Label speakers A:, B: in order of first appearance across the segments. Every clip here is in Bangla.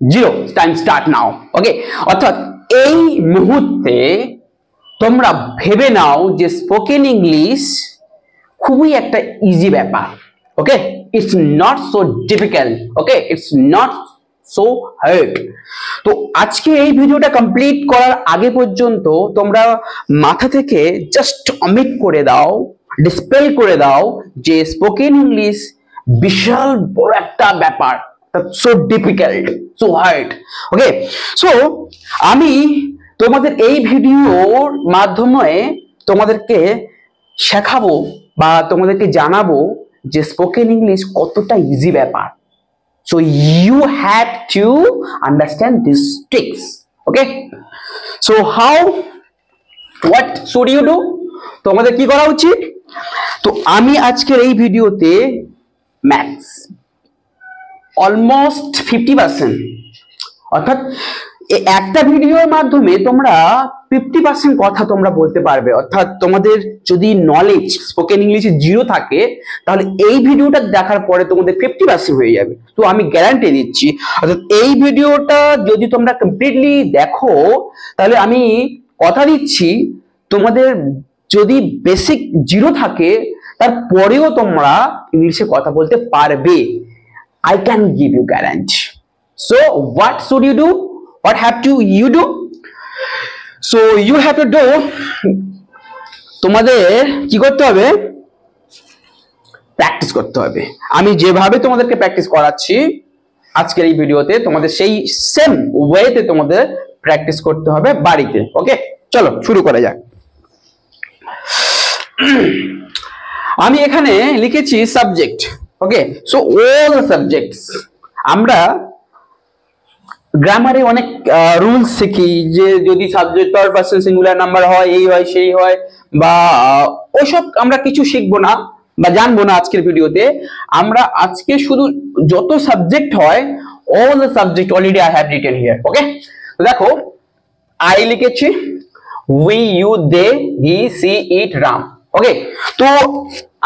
A: Zero, time start now. Okay, অর্থাৎ এই মুহূর্তে তোমরা ভেবে নাও যে স্পোকেন ইংলিশ খুবই একটা ইজি ব্যাপার। Okay, it's not so difficult. Okay, it's not so hard. তো আজকে এই ভিডিওটা কমপ্লিট করার আগে পর্যন্ত তোমরা মাথা থেকে জাস্ট অমিট করে দাও, ডিসপেল করে দাও যে স্পোকেন ইংলিশ বিশাল বড় একটা ব্যাপার, সো ডিফিকাল্ট, সো হার্ড। ওকে, সো আমি তোমাদের এই ভিডিওর মাধ্যমে তোমাদেরকে শেখাবো বা তোমাদেরকে জানাবো যে স্পোকেন ইংলিশ কতটা ইজি ব্যাপার। So you have to understand these tricks. Okay, so what should you do? তোমাদের কি করা উচিত? তো আমি আজকের এই ভিডিওতে ম্যাক্স অলমোস্ট 50%, অর্থাৎ একটা ভিডিওর মাধ্যমে তোমরা 50% কথা তোমরা বলতে পারবে। অর্থাৎ তোমাদের যদি নলেজ স্পোকেন ইংলিশে জিরো থাকে তাহলে এই ভিডিওটা দেখার পরে তোমাদের 50% হয়ে যাবে। তো আমি গ্যারান্টি দিচ্ছি, অর্থাৎ এই ভিডিওটা যদি তোমরা কমপ্লিটলি দেখো তাহলে আমি কথা দিচ্ছি তোমাদের যদি বেসিক জিরো থাকে তারপরেও তোমরা ইংলিশে কথা বলতে পারবে। I can give you guarantee. So what should you do? What have to you do? So you have to do, তোমাদের কি করতে হবে? প্র্যাকটিস করতে হবে। আমি যেভাবে তোমাদেরকে প্র্যাকটিস করাচ্ছি আজকের এই ভিডিওতে তোমাদের সেই সেম ওয়েতে তোমাদের প্র্যাকটিস করতে হবে বাড়িতে। ওকে, চলো শুরু করা যাক। আমি এখানে লিখেছি সাবজেক্ট। ওকে, সো অল সাবজেক্টস। আমরা গ্রামারে অনেক রুলস শিখি যে যদি subject third person singular number হয়, এই হয় সেই হয়, বা ওসব আমরা কিছু শিখবো না বা জানবো না আজকের ভিডিওতে। আমরা আজকে শুধু যত সাবজেক্ট হয় all the subject already I have written here. Okay, তো দেখো আই লিখেছি, we, you, they, he, she, it, Ram. Okay, তো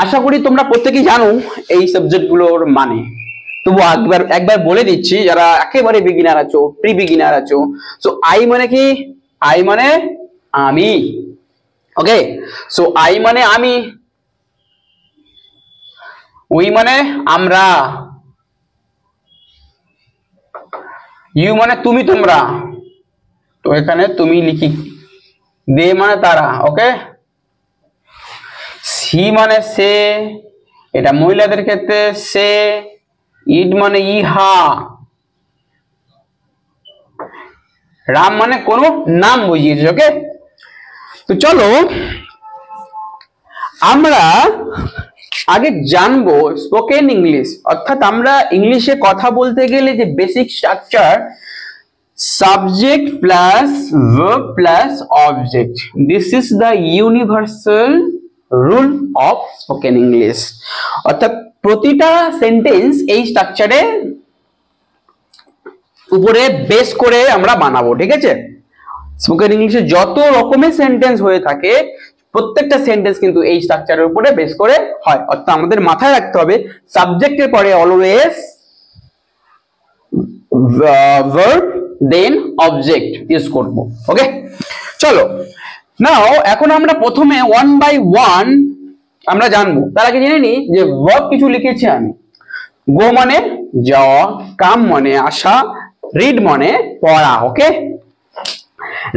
A: আশা করি তোমরা প্রত্যেকেই জানো এই সাবজেক্টগুলোর মানে। তবু একবার বলে দিচ্ছি যারা একেবারে বিগিনার আছো, প্রি বিগিনার আছো। সো আই মানে কি? আই মানে আমি। ওকে, সো আই মানে আমি, উই মানে আমরা, ইউ মানে তুমি তোমরা, তো এখানে তুমি লিখি, দে মানে তারা। ওকে, সি মানে সে, এটা মহিলাদের ক্ষেত্রে সে, ইট মানে ইহা, রাম মানে কোনো নাম বুঝিয়েছে। ওকে, তো চলো আমরা আগে জানবো স্পোকেন ইংলিশ, অর্থাৎ আমরা ইংলিশে কথা বলতে গেলে যে basic structure, subject plus verb plus object, this is the universal rule of spoken English. অর্থাৎ প্রতিটা সেন্টেন্স এই স্ট্রাকচারে উপরে বেস করে আমরা বানাবো। ঠিক আছে, স্পোকেন ইংলিশে যত রকমের সেন্টেন্স হয়ে থাকে প্রত্যেকটা সেন্টেন্স কিন্তু এই স্ট্রাকচারের উপরে বেস করে হয়। অর্থাৎ আমাদের মাথায় রাখতে হবে সাবজেক্টের পরে always verb then object use করব। ওকে, চলো নাও এখন আমরা প্রথমে ওয়ান বাই ওয়ান আমরা জানবো। তার আগে জেনে নি যে ভার্ব কিছু লিখেছি আমি। গো মানে যাওয়া, কাম মানে আসা, রিড মানে পড়া। ওকে,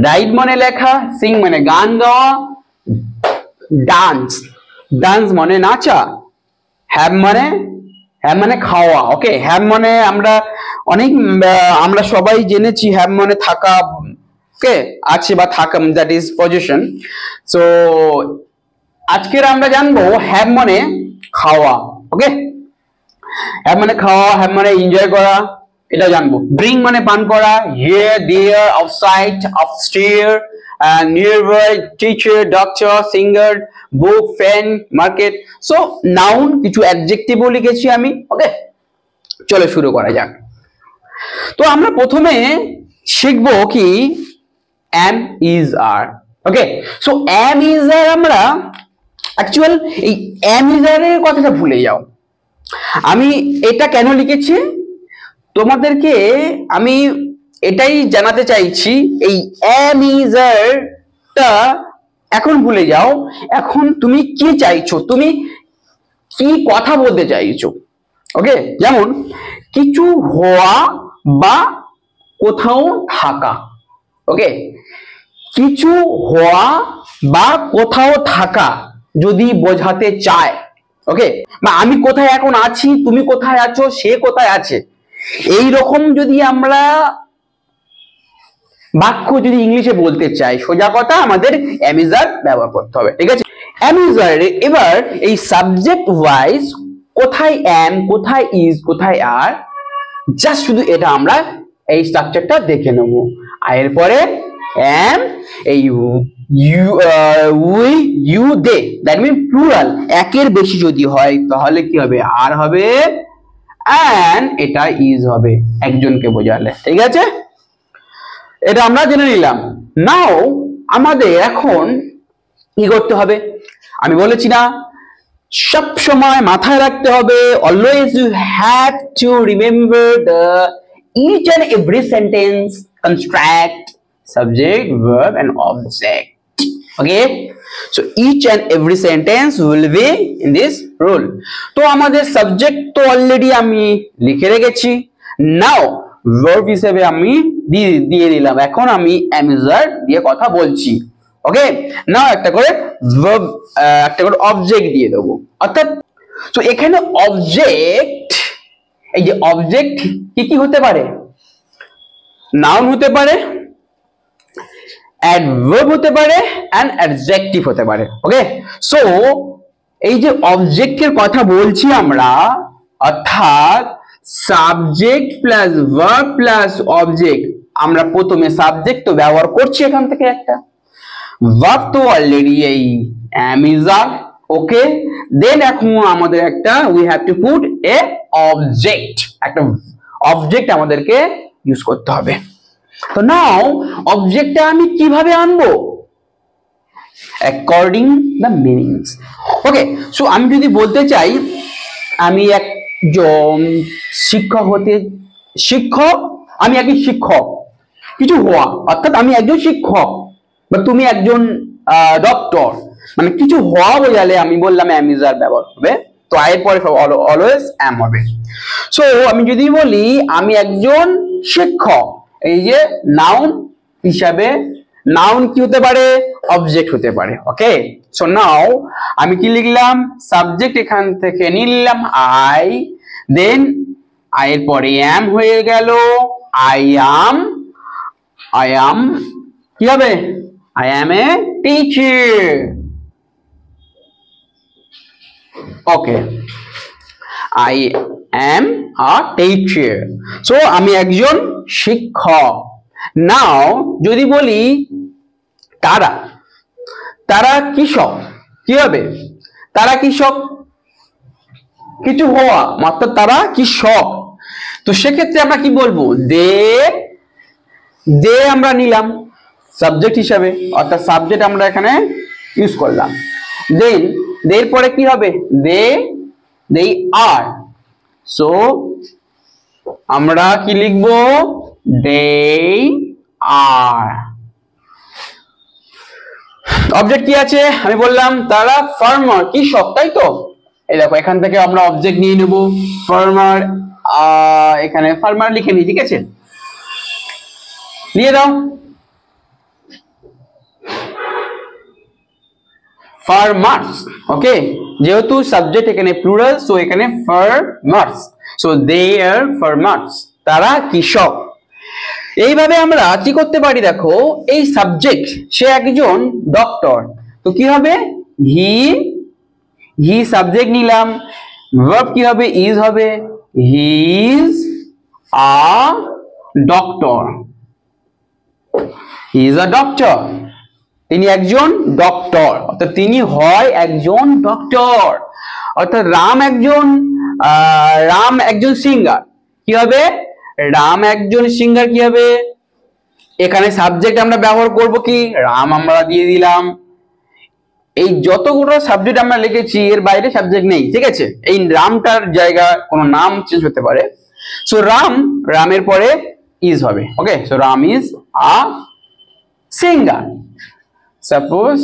A: রাইট মানে লেখা, সিং মানে গান গাওয়া, ডান্স, ডান্স মানে নাচা, হ্যাভ মানে খাওয়া। ওকে, হ্যাভ মানে আমরা সবাই জেনেছি হ্যাভ মানে থাকা। ওকে, আছে বা থাকা, দ্যাট ইজ পজিশন। সো আজকের আমরা জানবো হ্যাভ মানে খাওয়া। ওকে, হ্যাভ মানে খাওয়া, হ্যাভ মানে এনজয় করা, এটা জানবো। ড্রিঙ্ক মানে পান করা, here, there, outside, upstair, nearby, teacher, doctor, singer, book, fan, market. So noun কিছু অ্যাডজেক্টিভও লিখেছি আমি। ওকে, চলো শুরু করা যাক। তো আমরা প্রথমে শিখবো কি am, is, are। Okay, so am, is, are আমরা অ্যাকচুয়াল এই am, is, are এর কথাটা ভুলে যাও। আমি এটা কেন লিখেছি? তোমাদেরকে আমি এটাই জানাতে চাইছি, এই am is are টা এখন ভুলে যাও। এখন তুমি কি চাইছো, তুমি কি কথা বলতে চাইছো। ওকে, যেমন কিছু হওয়া বা কোথাও থাকা। ওকে, কিছু হওয়া বা কোথাও থাকা যদি বোঝাতে চায়, ওকে, বা আমি কোথায় এখন আছি, তুমি কোথায় আছো, সে কোথায় আছে, এই রকম যদি আমরা বাক্য যদি ইংলিশে বলতে চাই, সোজা কথা আমাদের am is are ব্যবহার করতে হবে। ঠিক আছে, am is are এবার এই সাবজেক্ট ওয়াইজ কোথায় am, কোথায় is, কোথায় are, জাস্ট শুধু এটা আমরা এই স্ট্রাকচারটা দেখে নেব। আর এরপরে am, এই you, we, you, they, that mean plural, একের বেশি যদি হয় তাহলে কি হবে, are হবে, and এটা is হবে একজনকে বোঝালে। ঠিক আছে, এটা আমরা জেনে নিলাম। নাও আমাদের এখন কি করতে হবে, আমি বলেছি না সব সময় মাথায় রাখতে হবে, always you have to remember the each and every sentence construct subject verb and object. Okay, so each and every sentence will be in this rule. তো আমাদের সাবজেক্ট তো অলরেডি আমি লিখে রেখেছি, নাও ভার্ব হিসেবে আমি দিয়ে দিলাম, এখন আমি am is are দিয়ে কথা বলছি। ওকে, নাও একটা করে ভার্ব, একটা করে অবজেক্ট দিয়ে দেবো। অর্থাৎ তো এখানে অবজেক্ট, এই যে অবজেক্ট কি কি হতে পারে, নাউন হতে পারে, অ্যাডভার্ব হতে পারে, এন্ড অ্যাডজেক্টিভ হতে পারে। ওকে, সো এই যে অবজেক্টের কথা বলছি আমরা, অর্থাৎ subject plus verb plus object, আমরা প্রথমে সাবজেক্ট তো ব্যবহার করছি, এখান থেকে একটা ভার্ব তো অলরেডি এই am is are। ওকে, দেন এখন আমাদের একটা we have to put a object, একটা অবজেক্ট আমাদেরকে ইউজ করতে হবে। তো নাও অবজেক্টটা আমি কিভাবে আনবো, according the meanings. Okay, so আমি যদি বলতে চাই আমি একজন শিক্ষক হতে, শিক্ষক, আমি একজন শিক্ষক, কিছু হওয়া, অর্থাৎ আমি একজন শিক্ষক, বা তুমি একজন ডক্টর, মানে কিছু হওয়া বোঝালে আমি বললাম am is are ব্যবহার হবে। তো এর পরে অলওয়েজ am হবে। সো আমি যদি বলি আমি একজন শিক্ষক, এই যে নাউন হিসাবে, নাউন কি হতে পারে, অবজেক্ট হতে পারে। ওকে, সো নাও আমি কি লিখলাম, সাবজেক্ট এখান থেকে নিলাম আই, দেন আই এর পরে am হয়ে গেল, I am কি হবে, I am a teacher. Okay, I am a teacher. So আমি একজন শিক্ষক। নাও যদি বলি তারা, তারা কৃষক, কি হবে, তারা কৃষক, কিছু হওয়া, অর্থাৎ তারা কৃষক। তো সেক্ষেত্রে আমরা কি বলবো, দে আমরা নিলাম সাবজেক্ট হিসাবে, অর্থাৎ সাবজেক্ট আমরা এখানে ইউজ করলাম। দেন এর পরে কি হবে, they are, সো আমরা কি লিখবো, they are। অবজেক্ট কি আছে, আমি বললাম তারা ফার্মার, কৃষক, তাই তো। এই দেখো এখান থেকে আমরা অবজেক্ট নিয়ে নেব, ফার্মার, এখানে ফার্মার লিখে নিই। ঠিক আছে, নিয়ে দাও ফার্মার্স। ওকে, যেহেতু সাবজেক্ট এখানে প্লুরাল, সো এখানে farmers, so they are farmers, তারা কৃষক। এইভাবে আমরা কি করতে পারি, দেখো এই সাবজেক্ট সে একজন ডক্টর, তো কি হবে, হি সাবজেক্ট নিলাম, ভার্ব কি হবে, ইজ হবে, he is a doctor, he is a doctor, তিনি একজন ডক্টর, অর্থাৎ তিনি হয় একজন ডক্টর। অর্থাৎ রাম একজন সিঙ্গার, কি হবে, রাম একজন সিঙ্গার, কি হবে, এখানে সাবজেক্ট আমরা ব্যবহার করব কি, রাম আমরা দিয়ে দিলাম। এই যতগুলো সাবজেক্ট আমরা লিখেছি এর বাইরে সাবজেক্ট নেই। ঠিক আছে, এই রামটার জায়গা কোনো নাম চেঞ্জ হতে পারে। সো রাম রামের পরে ইজ হবে। Okay, so Ram is a singer. Suppose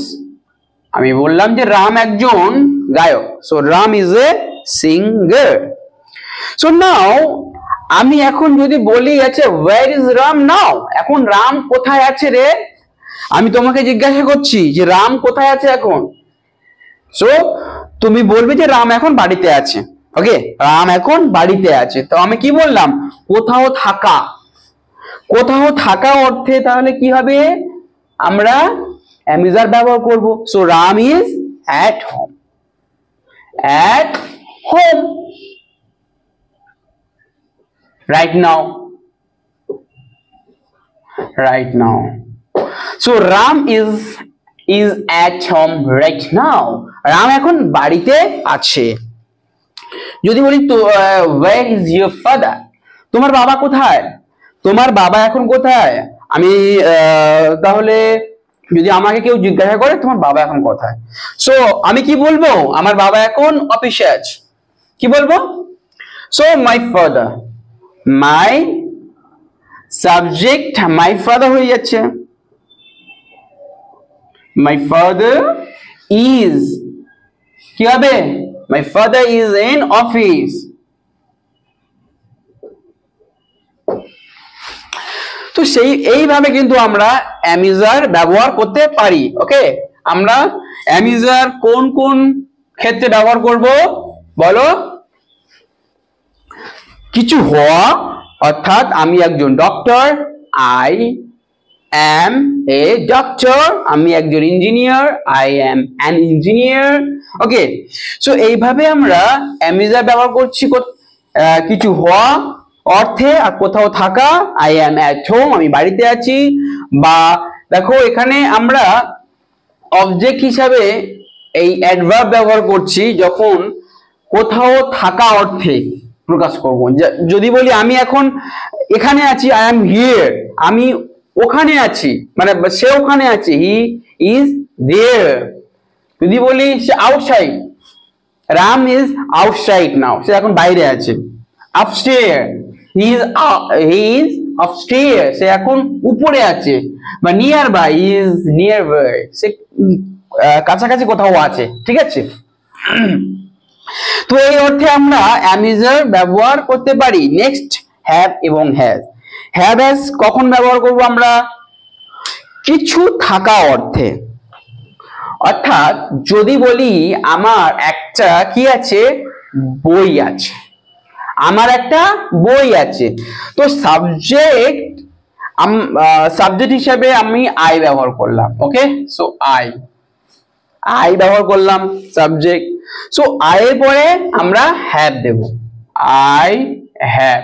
A: আমি বললাম যে রাম একজন গায়ক, so Ram is a singer. So now আমি এখন যদি বলি আচ্ছা ওয়্যার ইজ রাম নাও, এখন রাম কোথায় আছে রে, আমি তোমাকে জিজ্ঞাসা করছি যে রাম কোথায় আছে এখন। সো তুমি বলবে যে রাম এখন বাড়িতে আছে। ওকে, রাম এখন বাড়িতে আছে। তো আমি কি বললাম, কোথাও থাকা। কোথাও থাকা অর্থে তাহলে কি হবে, আমরা অ্যামিজার ব্যবহার করব। So Ram is at home, at home right now. So Ram is at home right now. Ram এখন বাড়িতে আছে। যদি বলি তো where is your father, তোমার বাবা কোথায়, তোমার বাবা এখন কোথায়। আমি তাহলে যদি আমাকে কেউ জিজ্ঞাসা করে তোমার বাবা এখন কোথায়, সো আমি কি বলবো, আমার বাবা এখন অফিসে আছে। কি বলবো, so my father, my subject my father হয়ে যাচ্ছে। মাই ফাদার ইজ কি হবে, my father is in office. তো সেই এইভাবে কিন্তু আমরা অ্যামিজার ব্যবহার করতে পারি। ওকে, আমরা অ্যামিজার কোন কোন ক্ষেত্রে ব্যবহার করব বলো। কিছু হওয়া, অর্থাৎ আমি একজন doctor, I am a doctor, আমি একজন engineer, I am an engineer. Okay, so এইভাবে আমরা অ্যামিজার ব্যবহার করছি কিছু হওয়া অর্থে, আর কোথাও থাকা, আই অ্যাম অ্যাট হোম, আমি বাড়িতে আছি। বা দেখো এখানে আমরা অবজেক্ট হিসাবে এই অ্যাডভার্ব ব্যবহার করছি যখন কোথাও থাকা অর্থে প্রকাশ করব। যদি বলি আমি এখন এখানে আছি, আই অ্যাম হিয়ার, আমি ওখানে আছি, মানে সে ওখানে আছে, হি ইজ দেয়ার। যদি বলি সে outside, Ram is outside now, সে এখন বাইরে আছে। আপস্টেয়ার, হি ইজ আপস্টেয়ার, সে এখন উপরে আছে। বা nearby, is nearby, সে কাছাকাছি কোথাও আছে। ঠিক আছে, তো এই অর্থে আমরা অ্যামিজার ব্যবহার করতে পারি। নেক্সট, হ্যাভ এবং হ্যাজ। হ্যাভ হ্যাজ কখন ব্যবহার করব আমরা, কিছু থাকা অর্থে। অর্থাৎ যদি বলি আমার একটা কি আছে, বই আছে, আমার একটা বই আছে, তো সাবজেক্ট হিসাবে আমি আই ব্যবহার করলাম। ওকে, সো আই ব্যবহার করলাম সাবজেক্ট। সো আই এর পরে আমরা হ্যাভ দেব, আই হ্যাভ।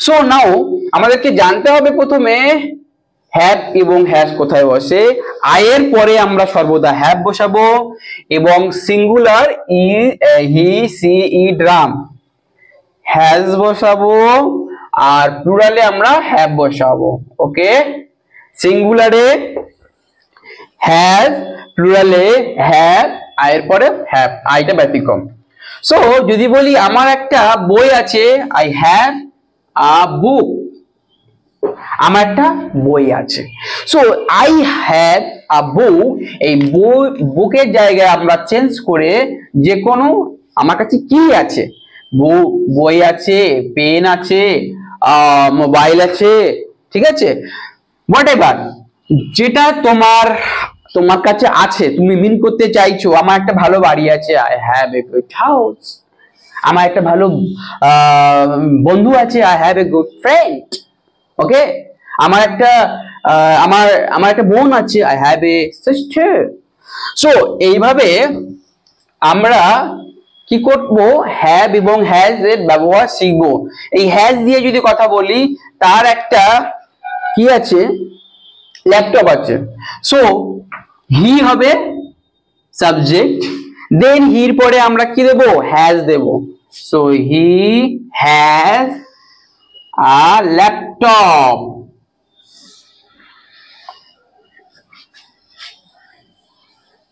A: সো নাও আমাদেরকে জানতে হবে প্রথমে হ্যাভ এবং হ্যাজ কোথায় বসে। আই এর পরে আমরা সর্বদা হ্যাভ বসাবো, এবং singular he she it Ram has বসাবো, আর প্লুরালে আমরা হ্যাভ বসাবো। ওকে, সিঙ্গুলারে হ্যাজ, প্লুরালে হ্যাভ, আয়ের পরে হ্যাভ, আইটা ব্যতিক্রম। সো যদি বলি আমার একটা বই আছে, আই হ্যাভ আ বুক, আমার একটা বই আছে। সো আই হ্যাভ আ বুক, এই বুকের জায়গায় আমরা চেঞ্জ করে যে কোনো আমার কাছে কি আছে, বই আছে, পেন আছে, মোবাইল আছে, ঠিক আছে, হোয়াটএভার, যেটা তোমার কাছে আছে, তুমি মিন করতে চাইছো। আমার একটা ভালো বাড়ি আছে, I have a good house. আমার একটা ভালো বন্ধু আছে, I have a good friend. Okay, আমার একটা বোন আছে, I have a sister. So এইভাবে আমরা কি করব, হ্যাভ এবং হ্যাজ এর ব্যবহার শিখবো। এই হ্যাজ দিয়ে যদি কথা বলি, তার একটা কি আছে, ল্যাপটপ আছে। সো হি হবে সাবজেক্ট, দেন হির পরে আমরা কি দেব, হ্যাজ দেব। So he has a laptop.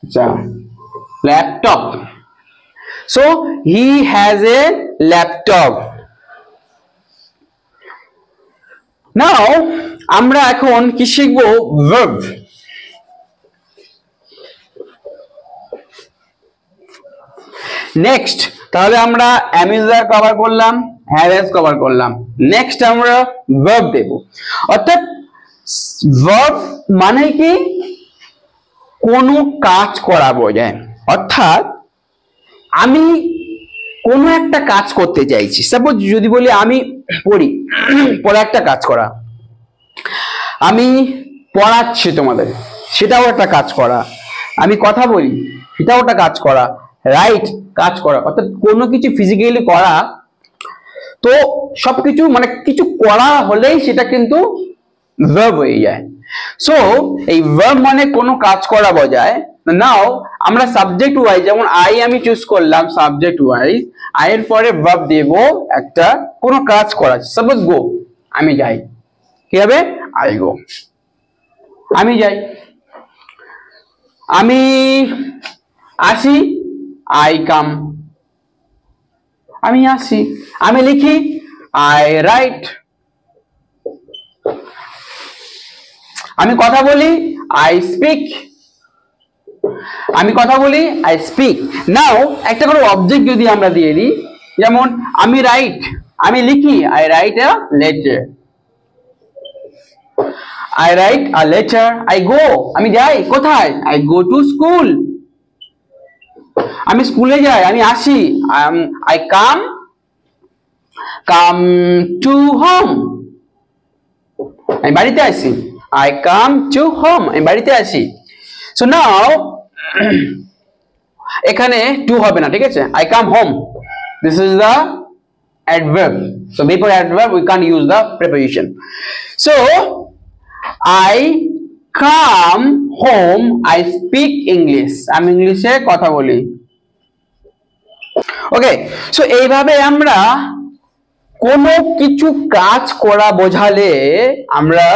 A: আচ্ছা, laptop. So, he has a laptop. Now আমরা এখন কি শিখবো? ভার্ব। নেক্সট তাহলে আমরা অ্যামিজার কভার করলাম, হ্যাভ কভার করলাম। নেক্সট আমরা ভার্ব দেব। অর্থাৎ ভার্ব মানে কি? কোনো কাজ করা বোঝায়। অর্থাৎ আমি কোনো একটা কাজ করতে চাইছি, সাপোজ যদি বলি আমি পড়ি, পড়া একটা কাজ করা, আমি পড়াচ্ছি তোমাদের, সেটাও একটা কাজ করা, আমি কথা বলি, সেটাও একটা কাজ করা, রাইট কাজ করা। অর্থাৎ কোনো কিছু ফিজিক্যালি করা, তো সবকিছু মানে কিছু করা হলেই সেটা কিন্তু ভার্ব হয়ে যায়। সো এই ভার্ব মানে কোনো কাজ করা বোঝায়। নাও আমরা সাবজেক্ট ওয়াইজ, যেমন আই আমি চুজ করলাম সাবজেক্ট ওয়াইজ, আই এর পরে ভার্ব দেব একটা, কোনো কাজ করা, সাপোজ গো, আমি যাই, কি হবে? আই গো, আমি যাই। আমি আসি, আই কাম, আমি আসি। আমি লিখি, আই রাইট। আমি কথা বলি, আই স্পিক, আমি কথা বলি, আই স্পিক। নাও একটা করে অবজেক্ট যদি আমরা দিয়ে দিই, যেমন আমি রাইট, আমি লিখি, I write a letter, I write a letter. I go, আমি যাই, কোথায়? আই গো টু স্কুল, আমি স্কুলে যাই। আমি আসি, আই কাম টু হোম, আমি বাড়িতে আসি, আই কাম টু হোম, আমি বাড়িতে আসি। সো নাও এখানে টু হবে না, ঠিক আছে? I come home, this is the adverb. So before adverb we can't use the preposition. So I come home, I speak English, আমি ইংলিশে কথা বলি। ওকে, সো এইভাবে আমরা কোনো কিছু কাজ করা বোঝালে আমরা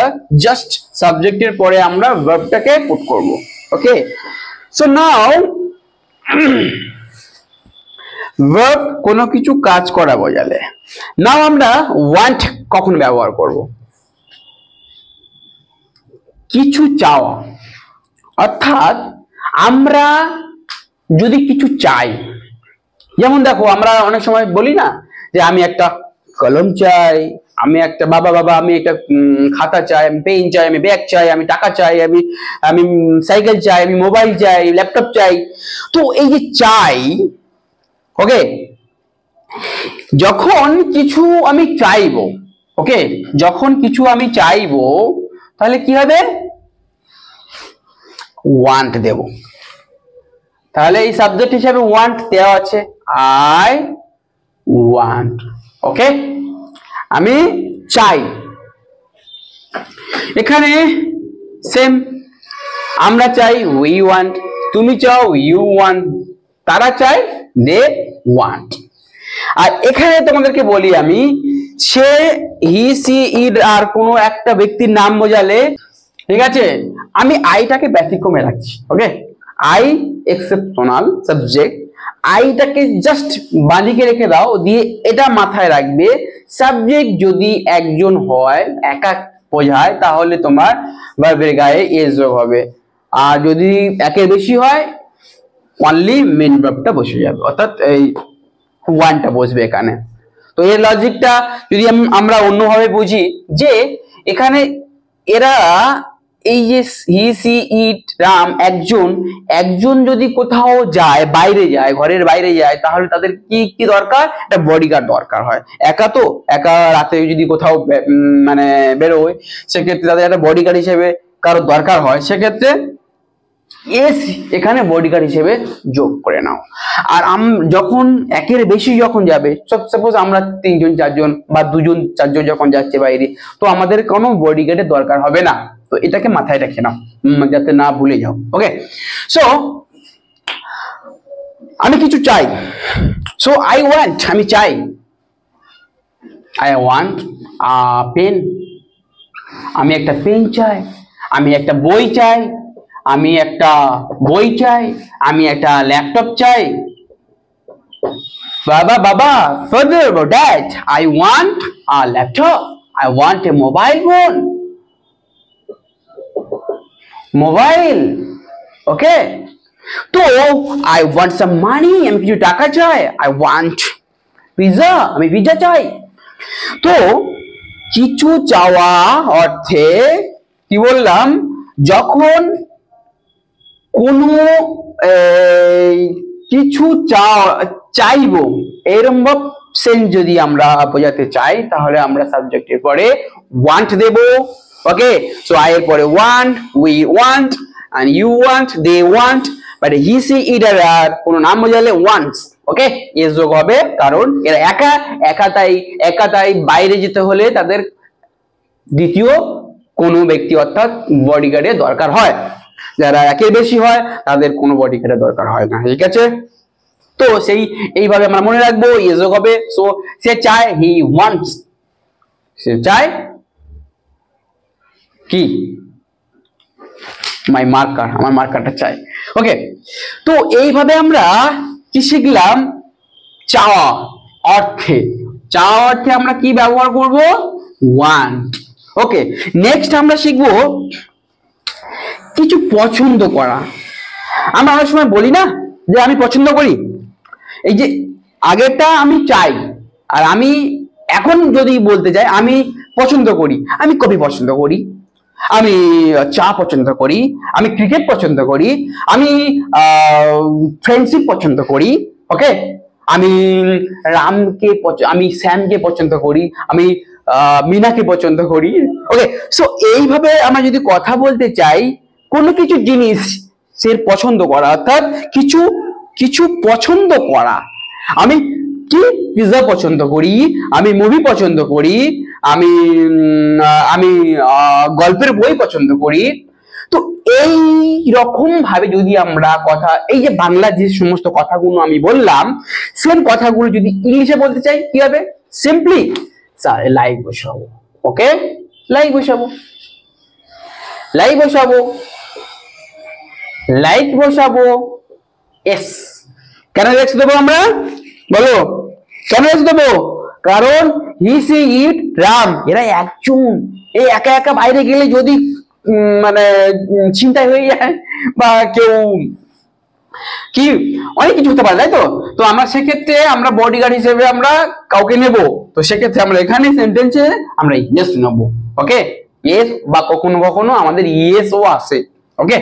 A: জাস্ট সাবজেক্টের পরে আমরা ভার্বটাকে পুট করব। ওকে, সো নাও ভার্ব কোনো কিছু কাজ করা বোঝালে। নাও আমরা ওয়ান্ট কখন ব্যবহার করব? কিছু চাওয়া। অর্থাৎ আমরা যদি কিছু চাই, যেমন দেখো আমরা অনেক সময় বলি না যে আমি একটা কলম চাই, আমি একটা বাবা আমি একটা খাতা চাই, আমি পেন চাই, আমি ব্যাগ চাই, আমি টাকা চাই, আমি সাইকেল চাই, আমি মোবাইল চাই, ল্যাপটপ চাই। তো এই যে চাই, ওকে, যখন কিছু আমি চাইবো, ওকে, যখন কিছু আমি চাইবো তাহলে কি হবে? ওয়ান্ট দেব। তাহলে এই সাবজেক্ট হিসেবে ওয়ান্ট দেওয়া আছে, আই ওয়ান্ট। ওকে, আমি চাই। এখানে সেম, আমরা চাই, উই ওয়ান্ট, তুমি চাও, ইউ ওয়ান্ট, তারা চায়, দে ওয়ান্ট। আর এখানে তোমাদেরকে বলি আমি, সে, হি, সি, ইট আর কোনো একটা ব্যক্তির নাম বোঝালে, ঠিক আছে, আমি আইটাকে ব্যতিক্রমে রাখছি। ওকে, আই এক্সেপশনাল সাবজেক্ট, আইটাকে জাস্ট বাঁদিকে রেখে দাও, দিয়ে এটা মাথায় রাখবে, সাবজেক্ট যদি একজন হয়, একা বোঝায়, তাহলে তোমার ভার্বের গায়ে এস যোগ হবে। আর যদি একের বেশি হয়, অনলি মেন ভার্বটা বসে যাবে, অর্থাৎ এই ওয়ানটা বসবে এখানে। তো এর লজিকটা যদি আমরা অন্যভাবে বুঝি, যে এখানে এরা এই যে হি, সি, ইট, রাম, একজন যদি কোথাও যায়, বাইরে যায়, ঘরের বাইরে যায়, তাহলে তাদের কি কি দরকার? একটা বডিগার্ড দরকার হয়। একা রাতে যদি কোথাও মানে বেরোয়, সেক্ষেত্রে তাদের একটা বডিগার্ড হিসেবে কারো দরকার হয়, সেক্ষেত্রে এস এখানে বডিগার্ড হিসেবে যোগ করে নাও। আর যখন একের বেশি যখন যাবে, সাপোজ আমরা 3 জন 4 জন বা 2 জন 4 জন যখন যাচ্ছে বাইরে, তো আমাদের কোনো বডিগার্ডের দরকার হবে না। তো এটাকে মাথায় রেখে নাও, যাতে না ভুলে যাও। ওকে, সো আমি কিছু চাই, সো আই ওয়ান্ট, আমি চাই, আই ওয়ান্ট আ পেন, আমি একটা পেন চাই, আমি একটা বই চাই, আমি একটা বই চাই, আমি একটা ল্যাপটপ চাই। বাবা, father, dad, I want a laptop. I want a mobile phone. Mobile. Okay. তো I want some money. আমি কিছু টাকা চাই। I want pizza. আমি পিৎজা চাই। তো কিছু চাওয়া অর্থে কি বললাম, যখন কোনো কিছু চাইবো এরকম সেন্স যদি আমরা বোঝাতে চাই তাহলে আমরা সাবজেক্টের পরে want দেব। ওকে, সো I এর পরে want, we want and you want, they want, but he she it আর কোনো নাম বোঝালে wants। ওকে, এস যোগ হবে কারণ এরা একা তাই বাইরে যেতে হলে তাদের দ্বিতীয় কোনো ব্যক্তি অর্থাৎ বডিগার্ডের দরকার হয়। যারা একের বেশি হয় তাদের কোনো বডিগার্ডের দরকার হয় না। ঠিক আছে, তো এইভাবে আমরা মনে রাখবো এস যোগ হবে। সো সে চায়, হি ওয়ান্টস, সে চায় কি মাই মার্কার, আমার মার্কারটা চাই। ওকে, তো এইভাবে আমরা কি শিখলাম, চাওয়া অর্থে আমরা কি ব্যবহার করব, ওয়ান্ট। ওকে, নেক্সট আমরা শিখবো কিছু পছন্দ করা। আমরা অনেক সময় বলি না যে আমি পছন্দ করি, এই যে আগেরটা আমি চাই, আর আমি এখন যদি বলতে যাই আমি পছন্দ করি, আমি কফি পছন্দ করি, আমি চা পছন্দ করি, আমি ক্রিকেট পছন্দ করি, আমি ফ্রেন্ডশিপ পছন্দ করি। ওকে, আমি আমি শ্যামকে পছন্দ করি, আমি মিনাকে পছন্দ করি। ওকে, সো এইভাবে আমরা যদি কথা বলতে চাই কোনো কিছু জিনিস সে পছন্দ করা অর্থাৎ কিছু পছন্দ করা। আমি কি পিৎজা পছন্দ করি, আমি মুভি পছন্দ করি, আমি গল্পের বই পছন্দ করি। তো এই রকম ভাবে যদি আমরা কথা, এই যে বাংলা যে সমস্ত কথাগুলো আমি বললাম সেম কথাগুলো যদি ইংলিশে বলতে চাই কি হবে, সিম্পলি লাইক বসাবো। ওকে, লাইক বসাবো, এস। কেন এস দেবো আমরা, বলো কেন এস দেবো? কারণ হি সি ইট রাম, এরা একজন, এই একা বাইরে গেলে যদি মানে চিন্তায় হয়ে যায় বা কেউ কি অনেক কিছু হতে পারে, তাই তো। তো আমরা সেক্ষেত্রে আমরা বডিগার্ড হিসেবে আমরা কাউকে নেব, তো সেক্ষেত্রে আমরা এখানে সেন্টেন্সে আমরা ইয়েস নেব। ওকে, ইয়েস, বা কখনো কখনো আমাদের ইয়েসও আসে। ওকে,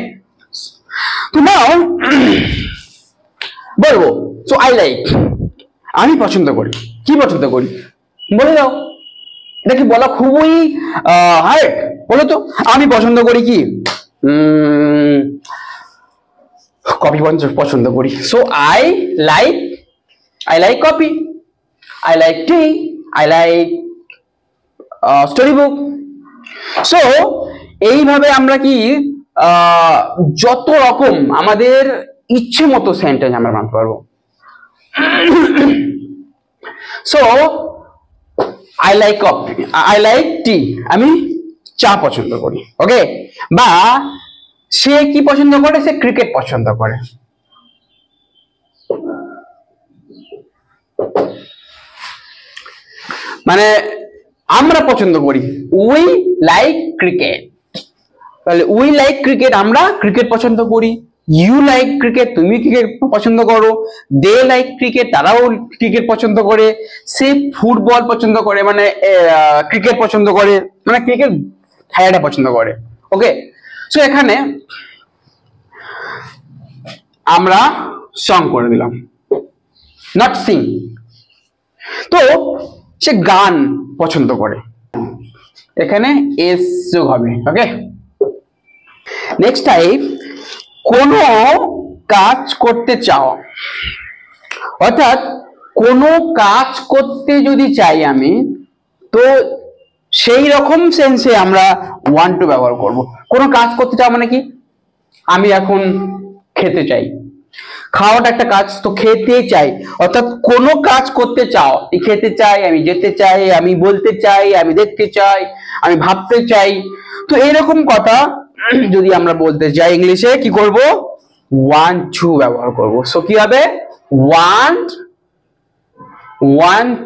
A: তো নাও বলবো, সো আই লাইক, আমি পছন্দ করি। কি পছন্দ করি বলে দাও, এটা কি বলা খুবই হার্ড, বলো তো। আমি পছন্দ করি কি, কফি পছন্দ করি। So I like coffee, I like T, I like story book. So এইভাবে আমরা কি যত রকম আমাদের ইচ্ছে মতো সেন্টেন্স আমরা বানাতে পারবো। So I like coffee, I like tea, আমি চা পছন্দ করি। ওকে, বা সে কি পছন্দ করে, সে ক্রিকেট পছন্দ করে। মানে আমরা পছন্দ করি, উই লাইক ক্রিকেট, তাহলে উই লাইক ক্রিকেট, আমরা ক্রিকেট পছন্দ করি। ইউ লাইক ক্রিকেট, তুমি ক্রিকেট পছন্দ করো। দে লাইক ক্রিকেট, তারাও ক্রিকেট পছন্দ করে। সে ফুটবল পছন্দ করে, মানে ক্রিকেট পছন্দ করে, মানে ক্রিকেট খেলাটা পছন্দ করে। ওকে, সো এখানে আমরা সং করে দিলাম, নট সিং। তো সে গান পছন্দ করে, এখানে এস যোগ হবে। ওকে, নেক্সট টাইপ, কোনো কাজ করতে চাও, অর্থাৎ কোনো কাজ করতে যদি চাই আমি, তো সেই রকম সেন্সে আমরা ওয়ান্ট টু ব্যবহার করব। কোনো কাজ করতে চাও মানে কি, আমি এখন খেতে চাই, খাওয়াটা একটা কাজ, তো খেতে চাই, অর্থাৎ কোনো কাজ করতে চাও, খেতে চাই, আমি যেতে চাই, আমি বলতে চাই, আমি দেখতে চাই, আমি ভাবতে চাই। তো এইরকম কথা যদি আমরা বলতে চাই ইংলিশে কি করব, ওয়ান্ট টু ব্যবহার করব। সো কি হবে, ওয়ান্ট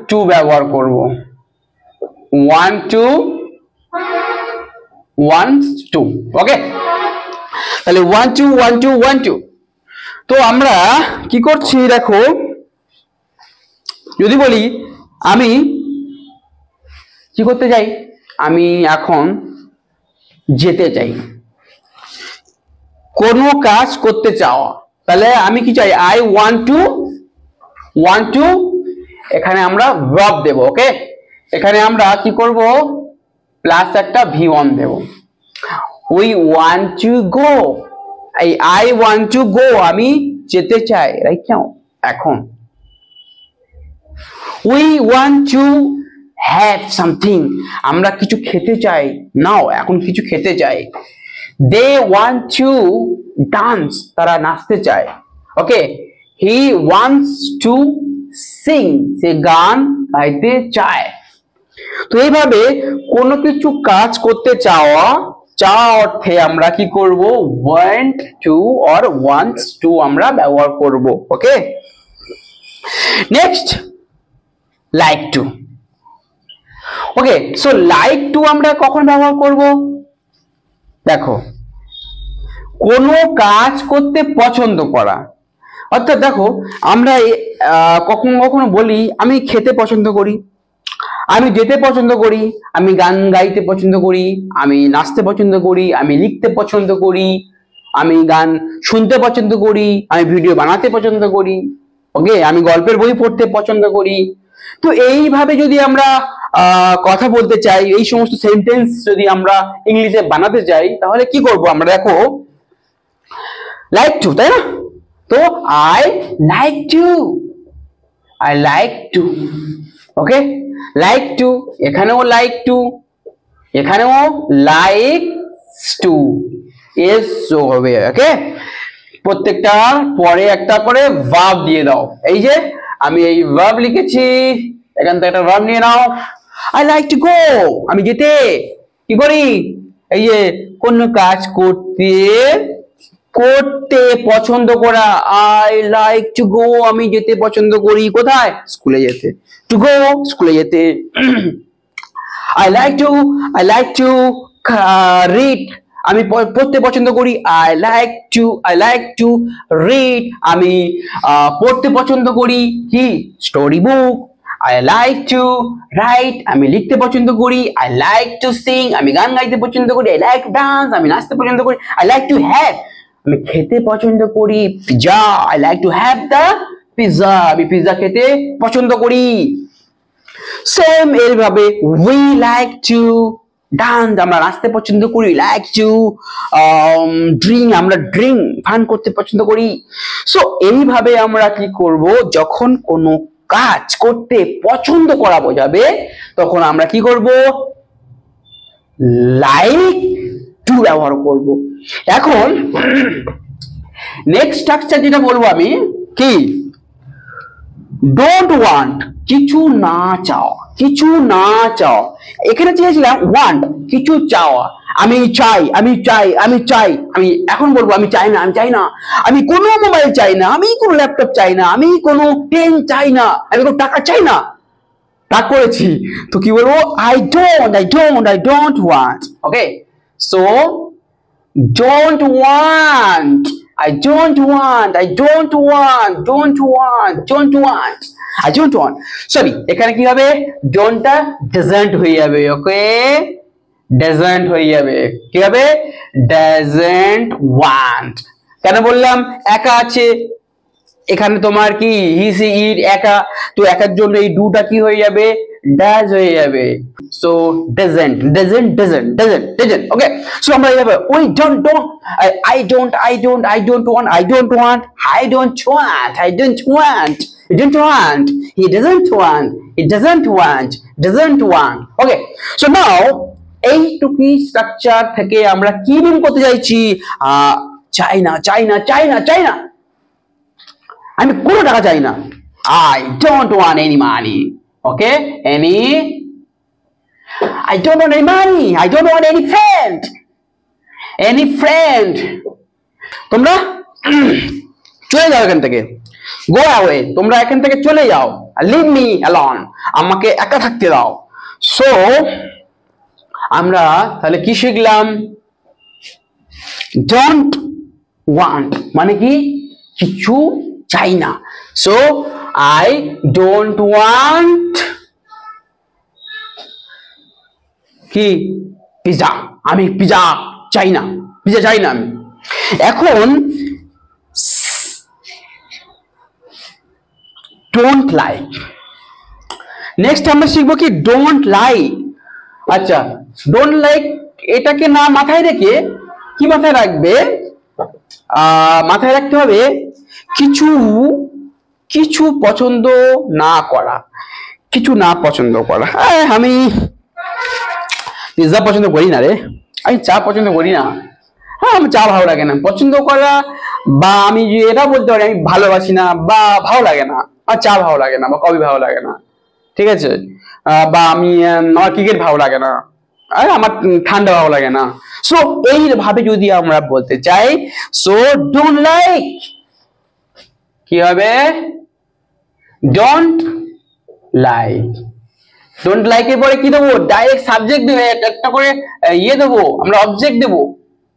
A: টু ব্যবহার করব। want to wants to ওকে তাহলে want to তো আমরা কি করছি দেখো যদি বলি আমি কি করতে চাই আমি এখন যেতে চাই কোনো কাজ করতে চাও তাহলে আমি কি চাই I want to এখানে আমরা verb দেব ওকে এখানে আমরা কি করব প্লাস একটা v1 Dev we want to go I want to go আমি যেতে চাই রাইট নাও এখন we want to have something আমরা কিছু খেতে চাই নাও এখন কিছু খেতে চাই they want to dance তারা নাচতে চায় ওকে he wants to sing সে গান গাইতে চায় তো এইভাবে কোনো কিছু কাজ করতে চাওয়া অর্থে আমরা কি করব want to or wants to আমরা ব্যবহার করব okay next like to okay so like to আমরা কখন ব্যবহার করব দেখো কোনো কাজ করতে পছন্দ করা অর্থাৎ দেখো আমরা কখনো বলি আমি খেতে পছন্দ করি আমি যেতে পছন্দ করি আমি গান গাইতে পছন্দ করি আমি নাচতে পছন্দ করি আমি লিখতে পছন্দ করি আমি গান শুনতে পছন্দ করি আমি ভিডিও বানাতে পছন্দ করি ওকে আমি গল্পের বই পড়তে পছন্দ করি তো এইভাবে যদি আমরা কথা বলতে চাই এই সমস্ত সেন্টেন্স যদি আমরা ইংলিশে বানাতে চাই তাহলে কি করব আমরা দেখো লাইক টু তাই না তো I like to okay like to এখানেও like to এখানেও likes to এস হবে ওকে প্রত্যেকটার পরে একটা করে verb দিয়ে দাও এই যে আমি এই verb লিখেছি এখান থেকে একটা verb নিয়ে নাও I like to go আমি যেতে কি করি এই যে কোন কাজ করতে পছন্দ করা I like to go আমি যেতে পছন্দ করি কোথায় স্কুলে যেতে to go স্কুলে যেতে I like to read আমি পড়তে পছন্দ করি I like to read আমি পড়তে পছন্দ করি কি story book I like to write আমি লিখতে পছন্দ করি I like to sing আমি গান গাইতে পছন্দ করি I like to dance আমি নাচতে পছন্দ করি I like to have আমি খেতে পছন্দ করি pizza I like to have the pizza আমি পিৎজা খেতে পছন্দ করি সেম এইভাবে we like to dance আমরা নাচতে পছন্দ করি like to drink আমরা ড্রিঙ্ক পান করতে পছন্দ করি সো এইভাবে আমরা কি করব যখন কোনো কাজ করতে পছন্দ করা বোঝাবে তখন আমরা কি করব like to ব্যবহার করব এখন নেক্সট স্ট্রাকচার যেটা বলবো আমি কি ডোন্ট ওয়ান্ট কিছু না চাও এখানে চেয়েছিলাম ওয়ান্ট কিছু চাওয়া আমি চাই আমি এখন বলবো আমি চাই না আমি কোনো মোবাইল চাই না আমি কোনো ল্যাপটপ চাই না আমি কোনো পেন চাই না আমি কোনো টাকা চাই না তা করেছি তো কি বলবো I don't want okay so don't want I don't want sorry এখানে কি হবে ডোন্টটা doesn't হয়ে যাবে ওকে doesn't হয়ে যাবে কি হবে doesn't want কেন বললাম একা আছে এখানে তোমার কি হি সি ইট একা তো একার জন্য এই ডুটা কি হয়ে যাবে does হয়ে যাবে সো doesn't ওকে সো আমরা এইভাবে we don't I don't want he doesn't want okay so now এইটুকু স্ট্রাকচার থেকে আমরা কি মিন করতে চাইছি চাই না আমি কোনো টাকা চাই না I don't want any money okay I don't want any money I don't want any friend তোমরা চলে যাও এখান থেকে go away তোমরা এখান থেকে চলে যাও leave me alone আমাকে একা থাকতে দাও সো আমরা তাহলে কি শিখলাম? ডোন্ট ওয়ান্ট মানে কি? কিছু চাই না। সো আই ডোন্ট ওয়ান্ট কি? পিজা। আমি পিজা চাই না, পিজা চাই না আমি। এখন ডোন্ট লাইক, নেক্সট আমরা শিখবো কি? Don't like. আচ্ছা, ডোন্ট লাইক এটাকে না মাথায় রেখে কি মাথায় রাখবে? মাথায় রাখতে হবে কিছু কিছু পছন্দ না করা, কিছু না পছন্দ করা। আমি পিৎজা পছন্দ করি না রে, আমি চা পছন্দ করি না। হ্যাঁ, আমার চা ভালো লাগে না। পছন্দ করা বা আমি যে এটা বলতে পারি আমি ভালোবাসি না বা ভালো লাগে না, আর চা ভালো লাগে না বা কফি ভালো লাগে না, ঠিক আছে? বা আমি আমার ক্রিকেট ভালো লাগে না, আর আমার ঠান্ডা ভালো লাগে না। সো এইভাবে যদি আমরা বলতে চাই, সো ডোন্ট লাইক কি হবে? Don't like. ডোন্ট লাইক এর পরে কি দেবো? ডাইরেক্ট সাবজেক্ট দেবো, একটা করে ইয়ে দেবো, আমরা অবজেক্ট দেবো।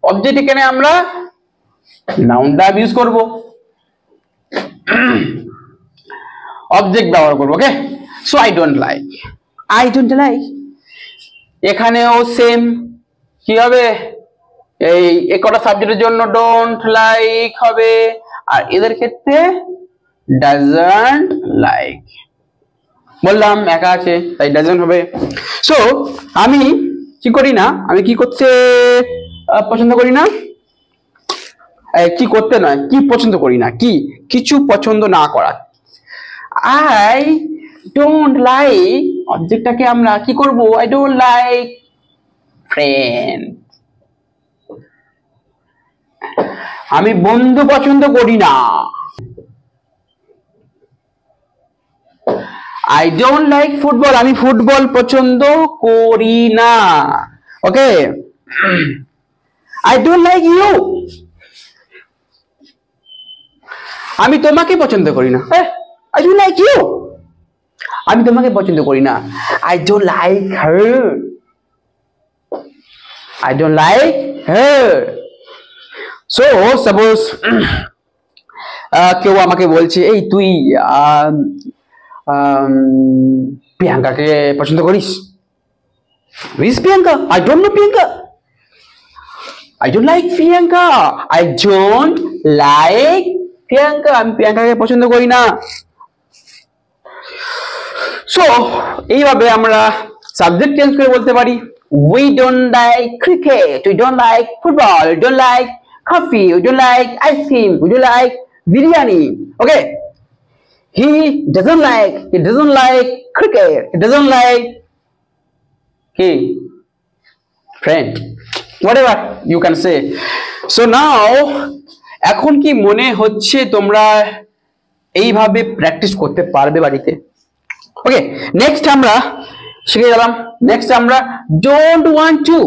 A: অবজেক্ট এখানে আমরা নাউনটা ইউজ করব, অবজেক্ট ব্যবহার করবো। Okay, so I don't like, I don't like. এখানেও সেম কি হবে? এই কটা সাবজেক্টের জন্য ডোন্ট লাইক হবে, আর এদের ক্ষেত্রে ডাজন্ট লাইক। বললাম একা আছে তাই ডাজন্ট হবে। সো আমি কি করি না, আমি কি করতে পছন্দ করি না, কি করতে নয়, কি পছন্দ করি না, কি কিছু পছন্দ না করা। আই ডোন্ট লাইক অবজেক্টটাকে আমরা কি করব? I don't like friend. আমি বন্ধু পছন্দ করি না। আই ডোন্ট লাইক ফুটবল, আমি ফুটবল পছন্দ করি না। Okay, I don't like you, আমি তোমাকে পছন্দ করি না। আই ডোন্ট লাইক ইউ, আমি তোমাকে পছন্দ করি না। I don't like her, I don't like her. So suppose কেউ আমাকে বলছে, এই তুই প্রিয়াঙ্কাকে পছন্দ করিস? Who's Priyanka? I don't know Priyanka, I don't like Priyanka, I don't like Priyanka, আমি প্রিয়াঙ্কাকে পছন্দ করি না। সো এইভাবে আমরা সাবজেক্ট চেঞ্জ করে বলতে পারি, we don't like cricket, we don't like football, we don't like coffee, we don't like ice cream, we don't like biryani. Okay, he doesn't like cricket, he doesn't like friend, whatever you can say. So now এখন কি মনে হচ্ছে তোমরা এইভাবে প্র্যাকটিস করতে পারবে বাড়িতে? ওকে, নেক্সট আমরা শিখে গেলাম। নেক্সট আমরা ডোন্ট ওয়ান্ট টু।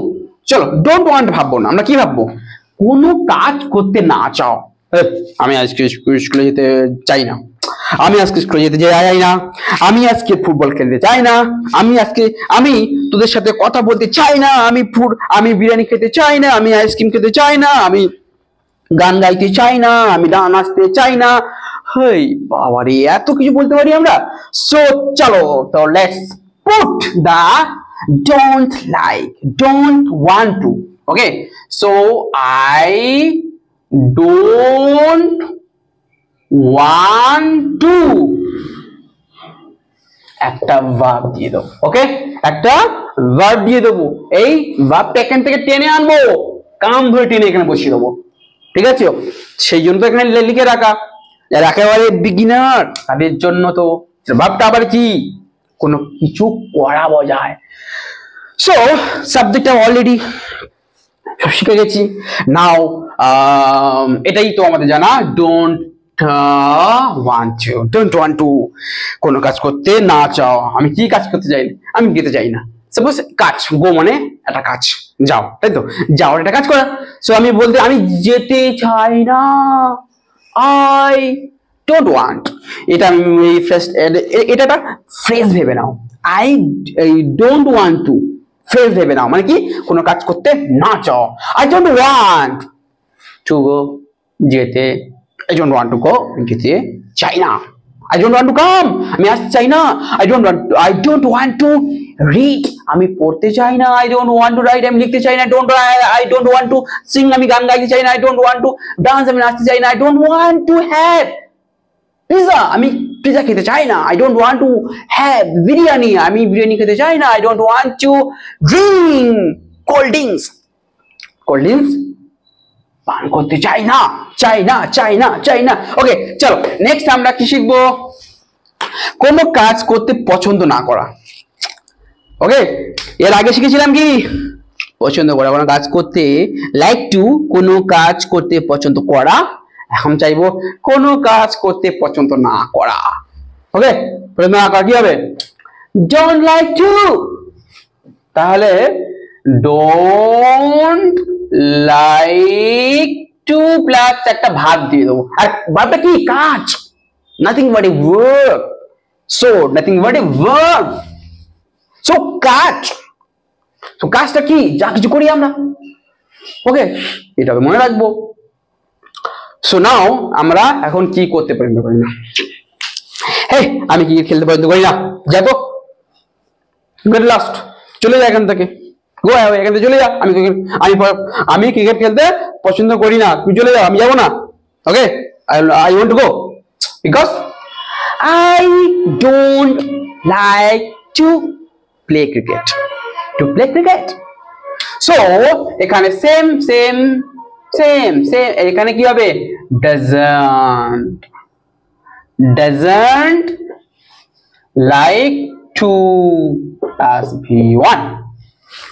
A: চলো, ডোন্ট ওয়ান্ট ভাববো না, আমরা কি ভাববো? কোনো কাজ করতে না চাও। আমি আজকে স্কুলে যেতে চাই না, আমি আজকে স্কুলে যেতে চাই না, আমি আজকে ফুটবল খেলতে চাই না, আমি তোদের সাথে কথা বলতে চাই না, আমি বিরিয়ানি খেতে চাই না, আমি আইসক্রিম খেতে চাই না, আমি গান গাইতে চাই না, আমি নাচতে চাই না। হেই বাবারে, এত কিছু বলতে পারি আমরা। সো চলো, তো let's put the don't like, don't want to. Okay, so I don't want to একটা ভার্ব দিয়ে দেবো। ওকে, একটা ভার্ব দিয়ে দেবো। এই ভার্বটা এখান থেকে টেনে আনবো, কাম ধরে টেনে এখানে বসিয়ে দেবো। ঠিক আছে, সেই জন্য তো এখানে লিখে রাখা, যারা একেবারে বিগিনার তাদের জন্য। তো ভার্বটা আবার কি? কোনো কিছু করা বোঝায়। সো সাবজেক্ট অলরেডি শিখে গেছি। নাও এটাই তো আমাদের জানা, ডোন্ট ওয়ান্ট টু কোনো কাজ করতে না চাও। আমি কি কাজ করতে চাই না? আমি যেতে চাই না। সাপোজ কাজ, গো মানে একটা কাজ, যাও, তাই তো? যাও একটা কাজ করা। সো আমি বলতে আমি যেতে চাই না, আই ডোন্ট ওয়ান্ট। এটা আমি এটা একটা ফ্রেজ ভেবে নাও, I don't want to phrase ভেবে নাও, মানে কি কোনো কাজ করতে না চাও। I don't want to go, যেতে, I don't want to go, যেতে চাই না। I don't want to come, আমি আসতে চাই না। I don't want to read, আমি পড়তে চাই না। I don't want to write, আমি লিখতে চাই না। I don't want to sing, আমি গান গাইতে চাই না। I don't want to dance, আমি নাচতে চাই না। I don't want to have pizza, আমি পিজা খেতে চাই না। I don't want to have biryani, আমি বিরিয়ানি খেতে চাই না। I don't want to drink cold drinks, cold drinks পান করতে চাই না, চাই না, চাই না, চাই না। ওকে, চলো নেক্সট আমরা কি শিখবো? কোনো কাজ করতে পছন্দ না করা। ওকে, এর আগে শিখেছিলাম কি পছন্দ করা, কোনো কাজ করতে, লাইক টু, কোনো কাজ করতে পছন্দ করা। এখন চাইবো কোনো কাজ করতে পছন্দ না করা। ওকে, প্রথমে আঁকা কি হবে? ডোন্ট লাইক টু, তাহলে ডোন্ট লাইক টু প্লাস একটা ভাব দিয়ে দেবো। আর ভাবটা কি? কাজ, nothing but A work. So nothing but A work, so কাজ। তো কাজটা কি? যা কিছু করি আমরা। ওকে, এটা মনে রাখবো। সো নাও আমরা এখন কি করতে পছন্দ করি না? হ্যাঁ, আমি ক্রিকেট খেলতে পছন্দ করি না, যাবো গেট লাস্ট, চলে যা এখান থেকে, গো এখান থেকে চলে যা। আমি ক্রিকেট খেলতে পছন্দ করি না, তুই চলে যা, আমি যাবো না। Okay, I want to go because I don't like to play cricket, to play cricket. So এখানে সেম সেম সেম সেম, এখানে কি হবে? doesn't like to as v1.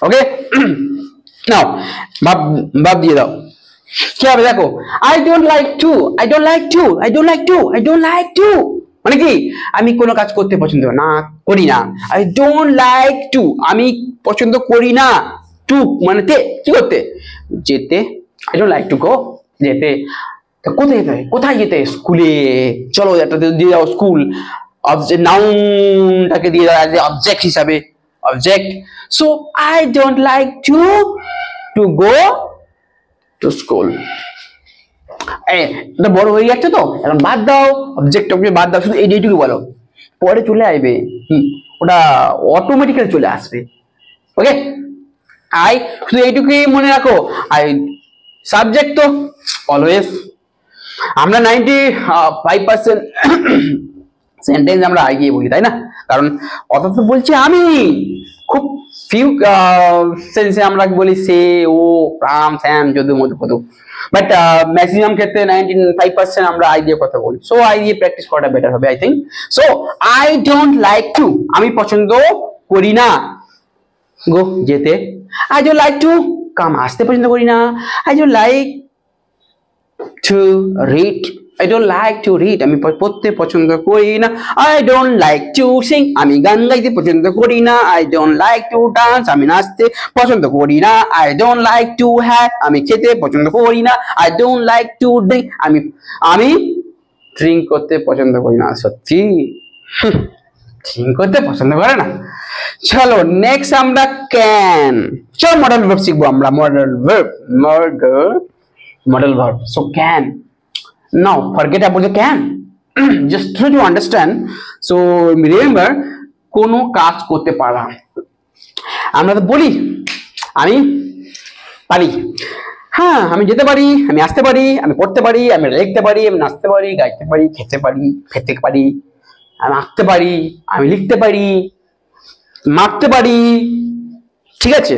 A: ওকে, নাও ভাব দিয়ে দাও কি হবে দেখো। I don't like to, I don't like to, I don't like to, I don't like to মানে কি? আমি কোনো কাজ করতে পছন্দ না করি না। I don't like to, আমি পছন্দ করি না। টু মানে তে, কি করতে? যেতে। I don't like to go, যেতে। কোথায় যেতে? কোথায় যেতে? স্কুলে। চলো একটা দিয়ে দাও স্কুল, অবজেক্ট, নাউনটাকে দিয়ে দাও অ্যাজ এ অবজেক্ট হিসাবে, object. So I don't like to go to school. এটা বড় হয়ে যাচ্ছে তো, এখন বাদ দাও অবজেক্ট, বাদ দাও, শুধু এইটুকু বলো, পরে চলে আসবে, ওটা অটোমেটিক্যালি চলে আসবে। ওকে, আই শুধু এইটুকুই মনে রাখো। আই সাবজেক্ট তো অলওয়েজ, আমরা 95% সেন্টেন্স আমরা আই দিয়ে বলি, তাই না? কারণ অত তো বলছি আমি, খুব ফিউ সেন্সে আমরা বলি সে, ও, রাম, শ্যাম, যদু, মধু, পদু, বাট ম্যাক্সিমাম ক্ষেত্রে 95% আমরা আই দিয়ে কথা বলি। সো আই দিয়ে প্র্যাকটিস করাটা বেটার হবে I think. So I don't like to, আমি পছন্দ করি না গো, যেতে। I don't like to come, আসতে পছন্দ করি না। I don't like to read, I don't like to read, আমি পড়তে পছন্দ করি না। I don't like to sing, আমি গান গাইতে পছন্দ করি না। I don't like to dance, আমি নাচতে পছন্দ করি না। I don't like to have, আমি খেতে পছন্দ করি না। I don't like to drink, আমি ড্রিঙ্ক করতে পছন্দ করি না। সত্যি ড্রিঙ্ক করতে পছন্দ করে না। চলো নেক্সট আমরা ক্যান, চল মডেল ভার্ব শিখবো আমরা। Modal verb, so can. Now forget about the can, just try to understand. So remember, কোনো কাজ করতে পারা। আমরা তো বলি আমি পারি, হ্যাঁ আমি যেতে পারি, আমি আসতে পারি, আমি পড়তে পারি, আমি লিখতে পারি, আমি নাচতে পারি, গাইতে পারি, খেতে পারি, খেতে পারি, আমি আঁকতে পারি, আমি লিখতে পারি, মারতে পারি, ঠিক আছে?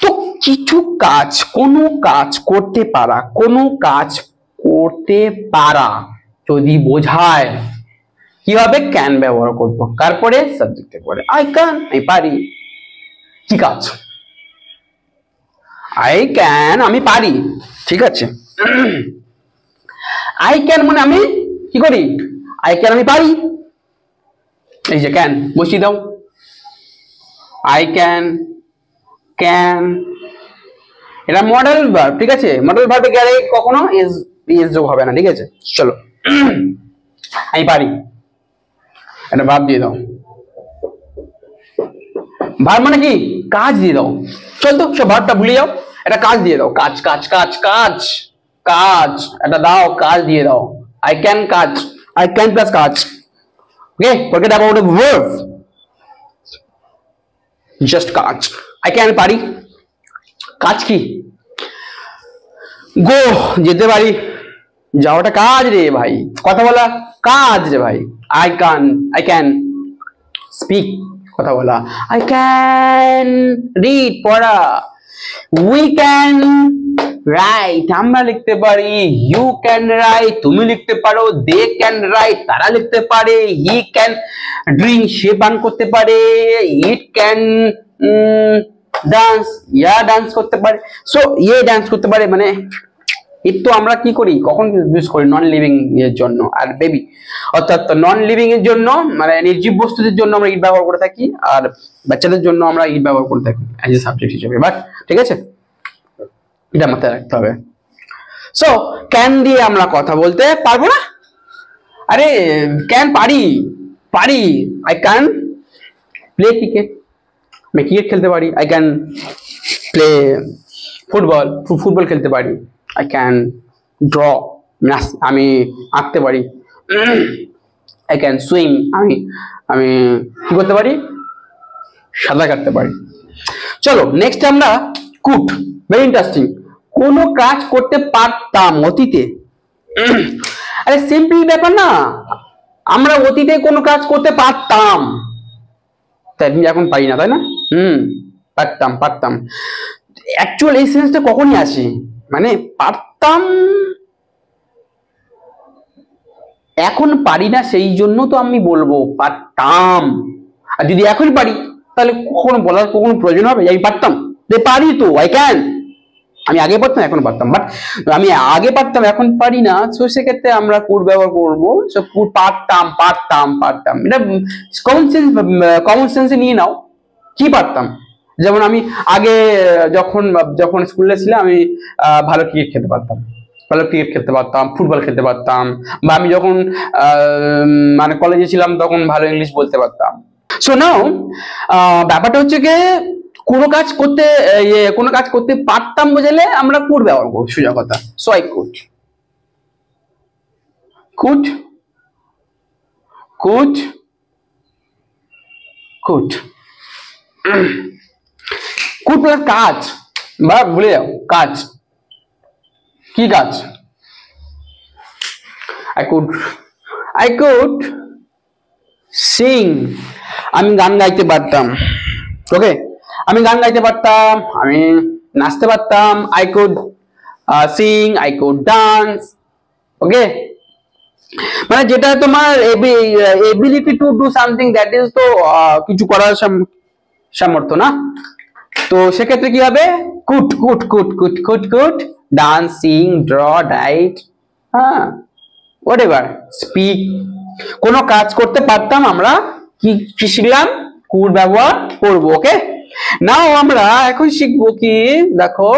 A: তো কিছু কাজ, কোনো কাজ করতে পারা, কোনো কাজ করতে পারা যদি বোঝায় কিভাবে ক্যান ব্যবহার করব, তারপরে সাবজেক্টের পরে আই ক্যান, আমি পারি। কি কাজ? আই ক্যান, আমি পারি, ঠিক আছে? আই ক্যান মানে আমি কি করি? আই ক্যান, আমি পারি। এই যে ক্যান বসিয়ে দাও, আই ক্যান, ক্যান, এটা মডেল ভার্ব, ঠিক আছে? মডেল ভার্বে গেলে কখনো ইজ যোগ হবে না, ঠিক আছে? চলো আমি পারি, এটা ভাব দিয়ে দাও। ভার্ব মানে কি? কাজ দিয়ে দাও। চল তো সব ভার্বটা ভুলে যাও, একটা কাজ দিয়ে দাও। কাজ কাজ কাজ কাজ কাজ, একটা দাও, কাজ দিয়ে দাও। আই ক্যান কাজ, আই ক্যান প্লাস কাজ। Okay, forget about the verb, just কাজ। আই ক্যান পারি, কাজ কি? গো, যেতে পারি। যাওয়াটা কাজ রে ভাই, কথা বলা কাজ রে ভাই। আই ক্যান স্পিক, কথা বলা। আই ক্যান রিড, পড়া। উই ক্যান রাইট, আমরা লিখতে পারি। ইউ ক্যান রাইট, তুমি লিখতে পারো। দে ক্যান রাইট, তারা লিখতে পারে। হি ক্যান ড্রিঙ্ক, সে পান করতে পারে। It can dance, yeah dance করতে পারে। সো ইয়ে ডান্স করতে পারে, মানে ইট তো আমরা কি করি, কখন ইউজ করি? নন লিভিং এর জন্য। আর বেবি অর্থাৎ নন লিভিং এর জন্য, মানে নির্জীব বস্তুদের জন্য আমরা ইট ব্যবহার করে থাকি, আর বাচ্চাদের জন্য আমরা ইট ব্যবহার করে থাকি অ্যাজ এ সাবজেক্ট হিসেবে। বাট ঠিক আছে, এটা মাথায় রাখতে হবে। সো ক্যান দিয়ে আমরা কথা বলতে পারবো না? আরে ক্যান পারি, পারি। আই ক্যান প্লে ক্রিকেট, আমি ক্রিকেট খেলতে পারি। I can play football, football খেলতে পারি। আই ক্যান ড্র, আমি আঁকতে পারি। আই ক্যান সুইম, আমি কি করতে পারি? সাঁতার কাটতে পারি। চলো নেক্সট আমরা কুড, ভেরি ইন্টারেস্টিং। কোনো কাজ করতে পারতাম অতীতে। আরে সিম্পল ব্যাপার না, আমরা অতীতে কোনো কাজ করতে পারতাম, তাই এখন পারি না, তাই না? পারতাম পারতাম। অ্যাকচুয়াল এই সেন্সটা কখনই আসে, মানে পারতাম, এখন পারি না, সেই জন্য তো আমি বলবো পারতাম। আর যদি এখন পারি, তাহলে কখনো বলার কোনো প্রয়োজন হবে? আমি পারতাম, পারি তো, আই ক্যান। আমি আগে পারতাম, এখন পারতাম, বাট আমি আগে পারতাম, এখন পারি না। তো সেক্ষেত্রে আমরা কুড ব্যবহার করবো। পারতাম পারতাম পারতাম, এটা কমন সেন্সে নিয়ে নাও। কি পারতাম? যেমন আমি আগে যখন স্কুলে ছিলাম, আমি ভালো ক্রিকেট খেলতে পারতাম, ফুটবল খেলতে পারতাম। বা আমি যখন মানে কলেজে ছিলাম, তখন ভালো ইংলিশ বলতে পারতাম। সো নাও ব্যাপারটা হচ্ছে কি, কোনো কাজ করতে পারতাম বোঝালে আমরা কুড ব্যবহার করবো, সোজা কথা। So I could, could could could could plus কাজ, বা ভুলে যাও কাজ। কি কাজ? I could sing, আমি গান গাইতে পারতাম। ওকে, আমি গান গাইতে পারতাম, আমি নাচতে পারতাম। I could sing, I could dance. ওকে, মানে যেটা তোমার ability to do something, that is তো কিছু করার সামর্থ্য না। তো সেক্ষেত্রে কি হবে? Could could could could could could dance, Singh, draw, right, হ্যাঁ, হোয়াটএভার, স্পিক। কোনো কাজ করতে পারতাম, আমরা কি শিখলাম? কুড ব্যবহার করব। ওকে, নাও আমরা এখন শিখবো কি, দেখো,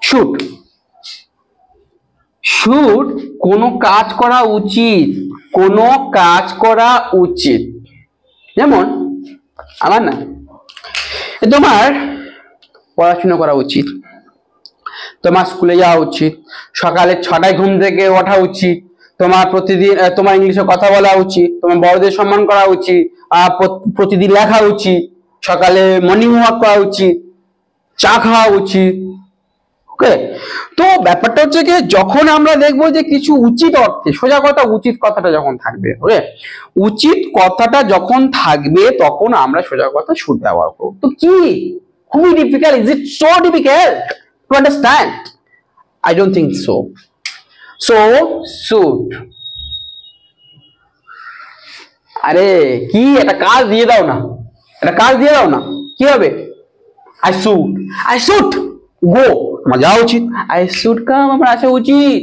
A: শুড। শুড কোনো কাজ করা উচিত, কোনো কাজ করা উচিত। যেমন আমার না, তোমার পড়াশোনা করা উচিত, তোমার স্কুলে যাওয়া উচিত, সকালে 6টায় ঘুম থেকে ওঠা উচিত, তোমার প্রতিদিন তোমার ইংলিশে কথা বলা উচিত, তোমার বড়দের সম্মান করা উচিত, প্রতিদিন লেখা উচিত, সকালে মর্নিং ওয়াক করা উচিত, চা খাওয়া উচিত। ওকে, তো ব্যাপারটা হচ্ছে কি, যখন আমরা দেখবো যে কিছু উচিত অর্থে, সোজা কথা উচিত কথাটা যখন থাকবে, ওকে, উচিত কথাটা যখন থাকবে, তখন আমরা সোজা কথা শুড ব্যবহার করবো। তো কি খুবই difficult? Is it so difficult to understand? I don't think so. So should, আরে কি, একটা কাজ দিয়ে দাও না, একটা কাজ দিয়ে দাও না, কি হবে? I should go, আমার যাওয়া উচিত। I should come, আমার আসা উচিত।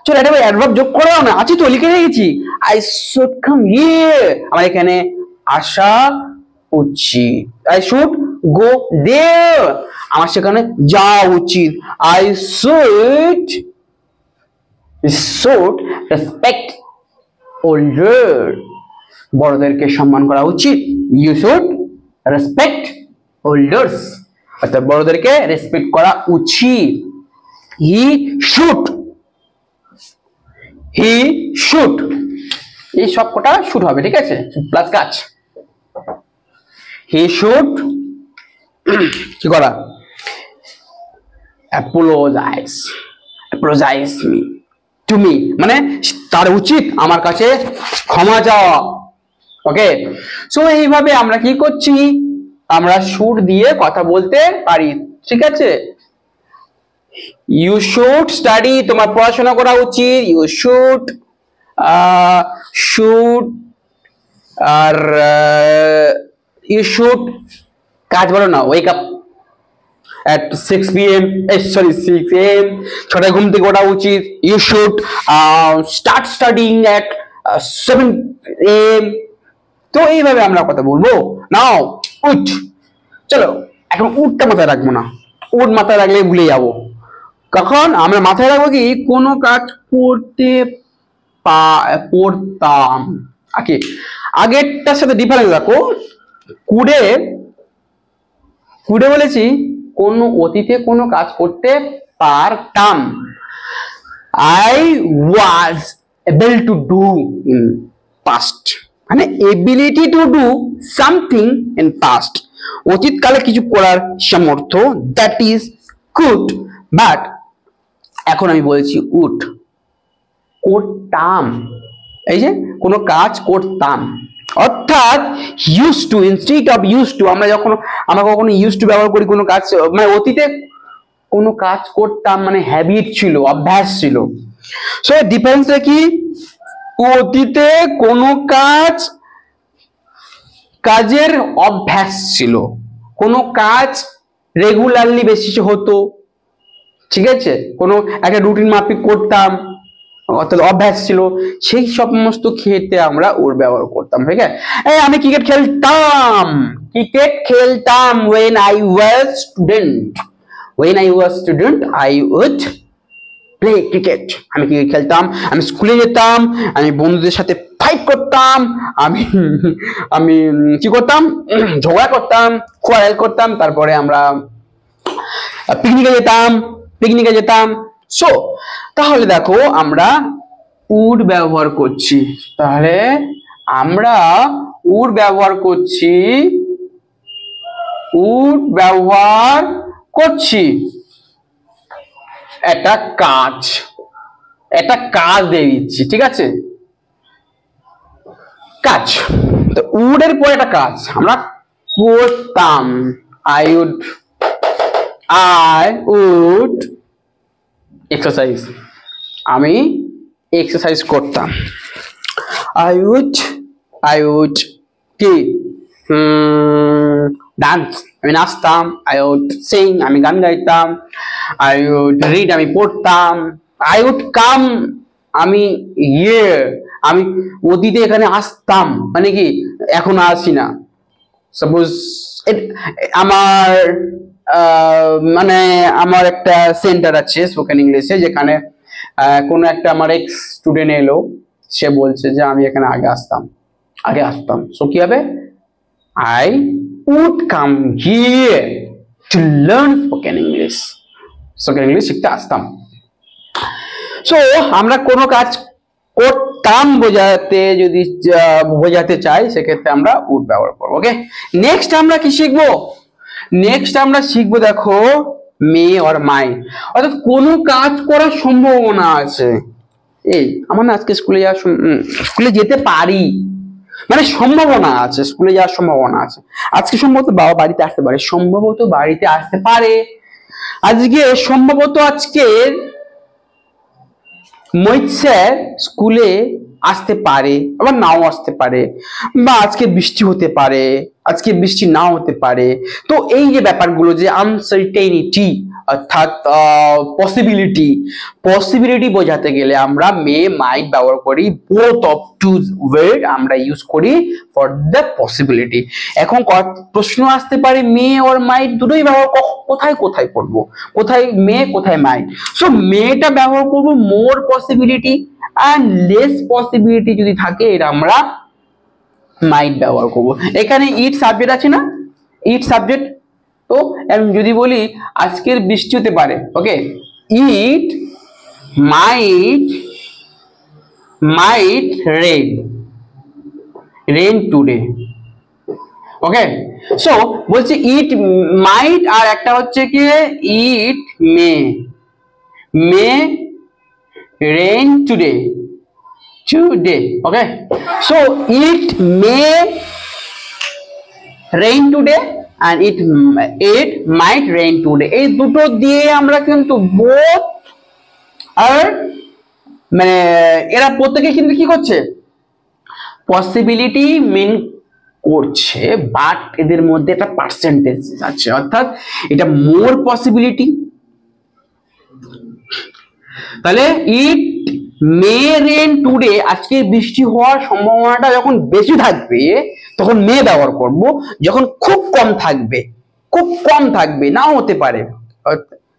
A: চলো এটা অ্যাডভার্ব যোগ করে দাও না, আছি তো, লিখে রেখেছি। I should come here, আমার এখানে আসা উচিত। I should go there, আমার সেখানে যাওয়া উচিত। I should respect older, বড়দেরকে সম্মান করা উচিত। ইউ শুড রেসপেক্ট হোল্ডার্স, অর্থাৎ বড়দেরকে রেসপেক্ট করা উচিত। হি শুড, হি শুড, এই সব কটা শুড হবে, ঠিক আছে, প্লাস কাজ। হি শুড কি করা, apologise, apologise me to me, মানে তার উচিত আমার কাছে ক্ষমা চাওয়া। ওকে, সো এইভাবে আমরা কি করছি, আমরা শুড দিয়ে কথা বলতে পারি, ঠিক আছে। ইউ শুড স্টাডি, তোমার পড়াশোনা করা উচিত। ইউ শুড শুড আর ইউ শুড কাজ বলো না, wake up at 6 p.m. sorry 6 a.m. ছটায় ঘুম থেকে ওঠা উচিত। You should start studying at 7 a.m. তো এইভাবে আমরা কথা বলবো। নাও উঠ, চলো এখন উঠটা মাথায় রাখবো না, উঠ মাথায় রাখলে ভুলে যাবো। কখন আমরা মাথায় রাখবো কি, কোনো কাজ করতে পড়তাম, আগে আগেরটার সাথে ডিফারেন্স রাখো। কুড়ে কুড়ে বলেছি কোন অতীতে কোনো কাজ করতে পারতাম। I was able to do in past, মানে ability to do something in past, অতীতকালে কিছু করার সামর্থ্য, দ্যাট ইজ গুড। বাট এখন আমি বলছি উড, করতাম, এই যে কোনো কাজ করতাম, অর্থাৎ use to instead of use to. আমরা কখনো ইউজ টু ব্যবহার করি কোনো কাজ, মানে অতীতে কোনো কাজ করতাম মানে হ্যাবিট ছিল, অভ্যাস ছিল। সো ডিফারেন্সটা কি, অতীতে কোনো কাজের অভ্যাস ছিল, কোনো কাজ রেগুলারলি বেসিসে হতো, ঠিক আছে, কোনো একটা রুটিন মাফিক করতাম, অর্থাৎ অভ্যাস ছিল, সেই সমস্ত ক্ষেত্রে আমরা ওর ব্যবহার করতাম, ঠিক আছে। এই আমি ক্রিকেট খেলতাম, when I was student I would play cricket, আমি ক্রিকেট খেলতাম, আমি স্কুলে যেতাম, আমি বন্ধুদের সাথে ফাইট করতাম, আমি কি করতাম, ঝগড়া করতাম, কোয়ারেল করতাম, তারপরে আমরা পিকনিকে যেতাম। সো তাহলে দেখো আমরা উড ব্যবহার করছি, তাহলে আমরা উড ব্যবহার করছি একটা কাজ দিয়ে দিচ্ছি, ঠিক আছে, কাজ। তো উডের পরে একটা কাজ আমরা করতাম, I would এক্সারসাইজ, আমি এক্সারসাইজ করতাম। I would কি ডান্স, আমি নাচতাম। I would sing, আমি গান গাইতাম। I would read, আমি পড়তাম। I would come, আমি আমি অতীতে এখানে আসতাম, মানে কি এখন আসি না। সাপোজ আমার একটা সেন্টার আছে স্পোকেন ইংলিশে, যেখানে কোনো একটা আমার এক্স স্টুডেন্ট এলো, সে বলছে যে আমি এখানে আগে আসতাম। সো কি হবে, I would come here to learn spoken English, spoken English শিখতে আসতাম। সো আমরা কোনো কাজ করতাম বোঝাতে চাই, সেক্ষেত্রে আমরা would ব্যবহার করবো। ওকে, নেক্সট আমরা কি শিখবো, দেখো মে অর মাই, অর্থাৎ কোনো কাজ করার সম্ভাবনা আছে। এই আমার না আজকে স্কুলে যেতে পারি, মানে সম্ভাবনা আছে, স্কুলে যাওয়ার সম্ভাবনা আছে। আজকে সম্ভবত বাবা বাড়িতে আসতে পারে, আজকে মহিত স্যার স্কুলে আসতে পারে, আবার নাও আসতে পারে, বা আজকে বৃষ্টি হতে পারে, আজকে বৃষ্টি নাও হতে পারে। তো এই যে ব্যাপারগুলো, যে আনসার্টেনিটি অর্থাৎ পসিবিলিটি বোঝাতে গেলে আমরা মে মাইট ব্যবহার করি। বোথ অফ টু ওয়ার্ড আমরা ইউজ করি ফর দ্য পসিবিলিটি। এখন প্রশ্ন আসতে পারে মে অর মাইট দুটোই ব্যবহার কোথায় করব, কোথায় মে কোথায় মাইট। সো মেটা ব্যবহার করব মোর পসিবিলিটি, and less possibility যদি থাকে এটা আমরা মাইট ব্যবহার করব। এখানে ইট সাবজেক্ট আছে না, ইট সাবজেক্ট। তো যদি বলি আজকের বৃষ্টি হতে পারে, okay, it might might rain today. Okay, so বলছি ইট মাইট, আর একটা হচ্ছে কি it may rain today. Okay, so it may rain today and it might rain today। এই দুটো দিয়ে আমরা কিন্তু বোথ আর মানে এরা প্রত্যেকে কিন্তু কি করছে, পসিবিলিটি মিন করছে, বাট এদের মধ্যে একটা পার্সেন্টেজ আছে, অর্থাৎ এটা মোর পসিবিলিটি। তাহলে ইট মে রেন টুডে, আজকে বৃষ্টি হওয়ার সম্ভাবনাটা যখন বেশি থাকবে তখন মে ব্যবহার করব, যখন খুব কম থাকবে নাও হতে পারে,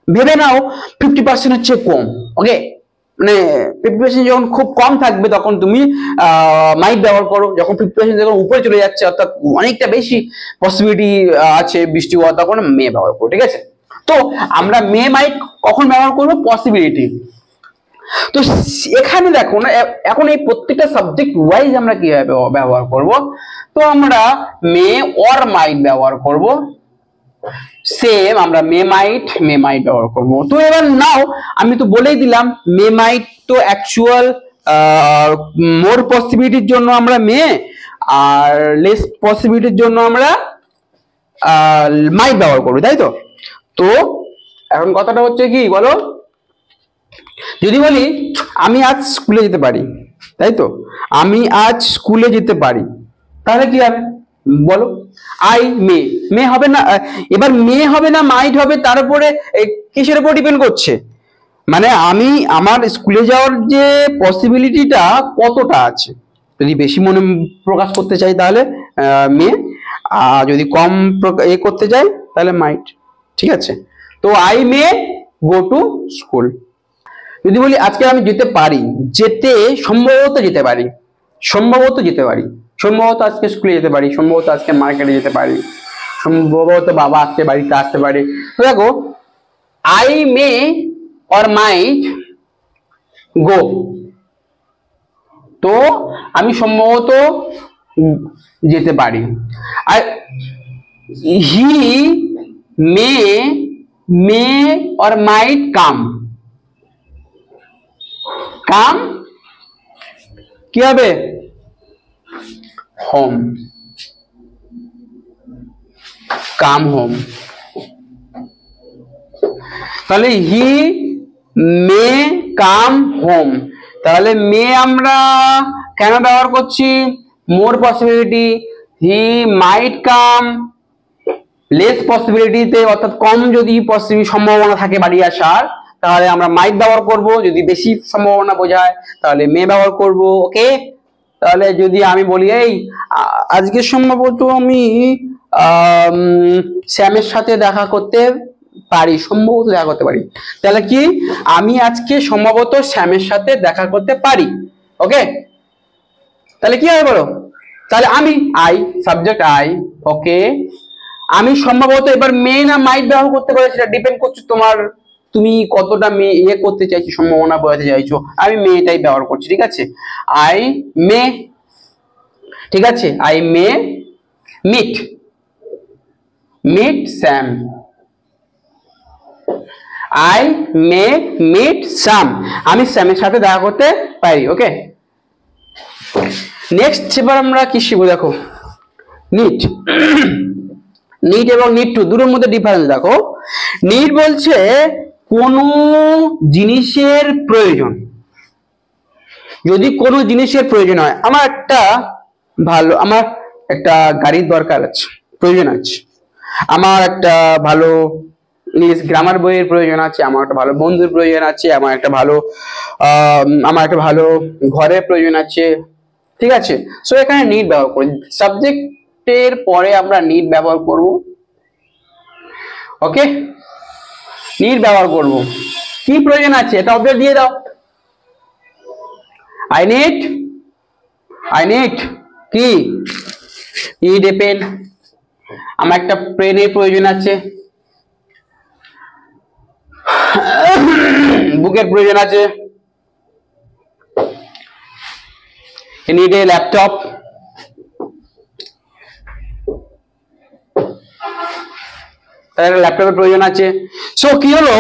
A: ভেবে নাও 50% হচ্ছে কম। ওকে, মানে 50% যখন খুব কম থাকবে তখন তুমি মাইট ব্যবহার করো, যখন 50% যখন উপরে চলে যাচ্ছে অর্থাৎ অনেকটা বেশি পসিবিলিটি আছে বৃষ্টি হওয়ার, তখন মে ব্যবহার করো। ঠিক আছে, তো আমরা মে মাইট কখন ব্যবহার করবো, পসিবিলিটি। তো এখানে দেখো না, এখন এই প্রত্যেকটা সাবজেক্ট ওয়াইজ আমরা কিভাবে ব্যবহার করব, তো আমরা মে অর মাইট ব্যবহার করব, সেম আমরা মে মাইট ব্যবহার করব। তো এবার নাও আমি তো বলেই দিলাম মে মাইট তো অ্যাকচুয়াল মোর পসিবিলিটির জন্য আমরা মে, আর লেস পসিবিলিটির জন্য আমরা মাইট ব্যবহার করব, তাই তো। তো এখন কথাটা হচ্ছে কি বলো, যদি বলি আমি আজ স্কুলে যেতে পারি, তাই তো, আমি আজ স্কুলে যেতে পারি, তাহলে কি হবে বলো, আই মে হবে না, এবার মে হবে না মাইট হবে, তার উপরে কিসের উপর ডিপেন্ড করছে, মানে আমি আমার স্কুলে যাওয়ার যে পসিবিলিটিটা কতটা আছে। যদি বেশি মনে প্রকাশ করতে চাই তাহলে মে, আর যদি কম করতে চাই তাহলে মাইট। ঠিক আছে, তো I may go to school. যদি বলি আজকে আমি যেতে পারি, সম্ভবত যেতে পারি, সম্ভবত আজকে স্কুলে যেতে পারি, সম্ভবত আজকে মার্কেটে যেতে পারি, সম্ভবত বাবা আজকে বাড়িতে আসতে পারে। তো দেখো আই মে অর মাইট গো, তো আমি সম্ভবত যেতে পারি। আর হি মে অর মাইট কাম কি হবে, হোম, কাম হোম। তাহলে হি মে কাম হোম, তাহলে মে আমরা কেন ব্যবহার করছি, মোর পসিবিলিটি, হি মাইট কাম লেস পসিবিলিটিতে, অর্থাৎ কম যদি সম্ভাবনা থাকে বাড়ি আসার তাহলে আমরা মাইট ব্যবহার করব, যদি বেশি সম্ভাবনা বোঝায় তাহলে মে ব্যবহার করব। ওকে, তাহলে যদি আমি বলি এই আজকে সম্ভবত আমি স্যামের সাথে দেখা করতে পারি, সম্ভবত দেখা করতে পারি, তাহলে কি আমি আজকে সম্ভবত স্যামের সাথে দেখা করতে পারি। ওকে, তাহলে কি হবে বলো, তাহলে আমি আই সাবজেক্ট আই। ওকে, আমি সম্ভবত এবার মে না মাইট ব্যবহার করতে পারি, সেটা ডিপেন্ড করছে তুমি কতটা করতে চাইছো, সম্ভাবনা বোঝাতে চাইছো। আমি মেটাই ব্যবহার করছি। ঠিক আছে, আই মে, ঠিক আছে, I may meet Sam, I may meet Sam, আমি স্যামের সাথে দেখা করতে পারি। ওকে, নেক্সট এবার আমরা কি শিখবো, দেখো নিট এবং নিড টু দুটোর মধ্যে ডিফারেন্স দেখো। নিড বলছে কোনো জিনিসের প্রয়োজন, যদি কোনো জিনিসের প্রয়োজন হয়, আমার একটা গাড়ির দরকার আছে, প্রয়োজন আছে, আমার একটা ভালো ইংলিশ গ্রামার বইয়ের প্রয়োজন আছে, আমার একটা ভালো বন্ধুর প্রয়োজন আছে, আমার একটা ভালো ঘরের প্রয়োজন আছে। ঠিক আছে, সো এখানে নিড ব্যবহার করি, সাবজেক্টের পরে আমরা নিড ব্যবহার করব। ওকে, নিড ব্যবহার করব, কি প্রয়োজন আছে এটা অবজেক্ট দিয়ে দাও, আই নিড কি নিড এ পেন, আমার একটা পেনের প্রয়োজন আছে, বুকের প্রয়োজন আছে, নিড এ ল্যাপটপ, তার ল্যাপটপের প্রয়োজন আছে। সো কি হলো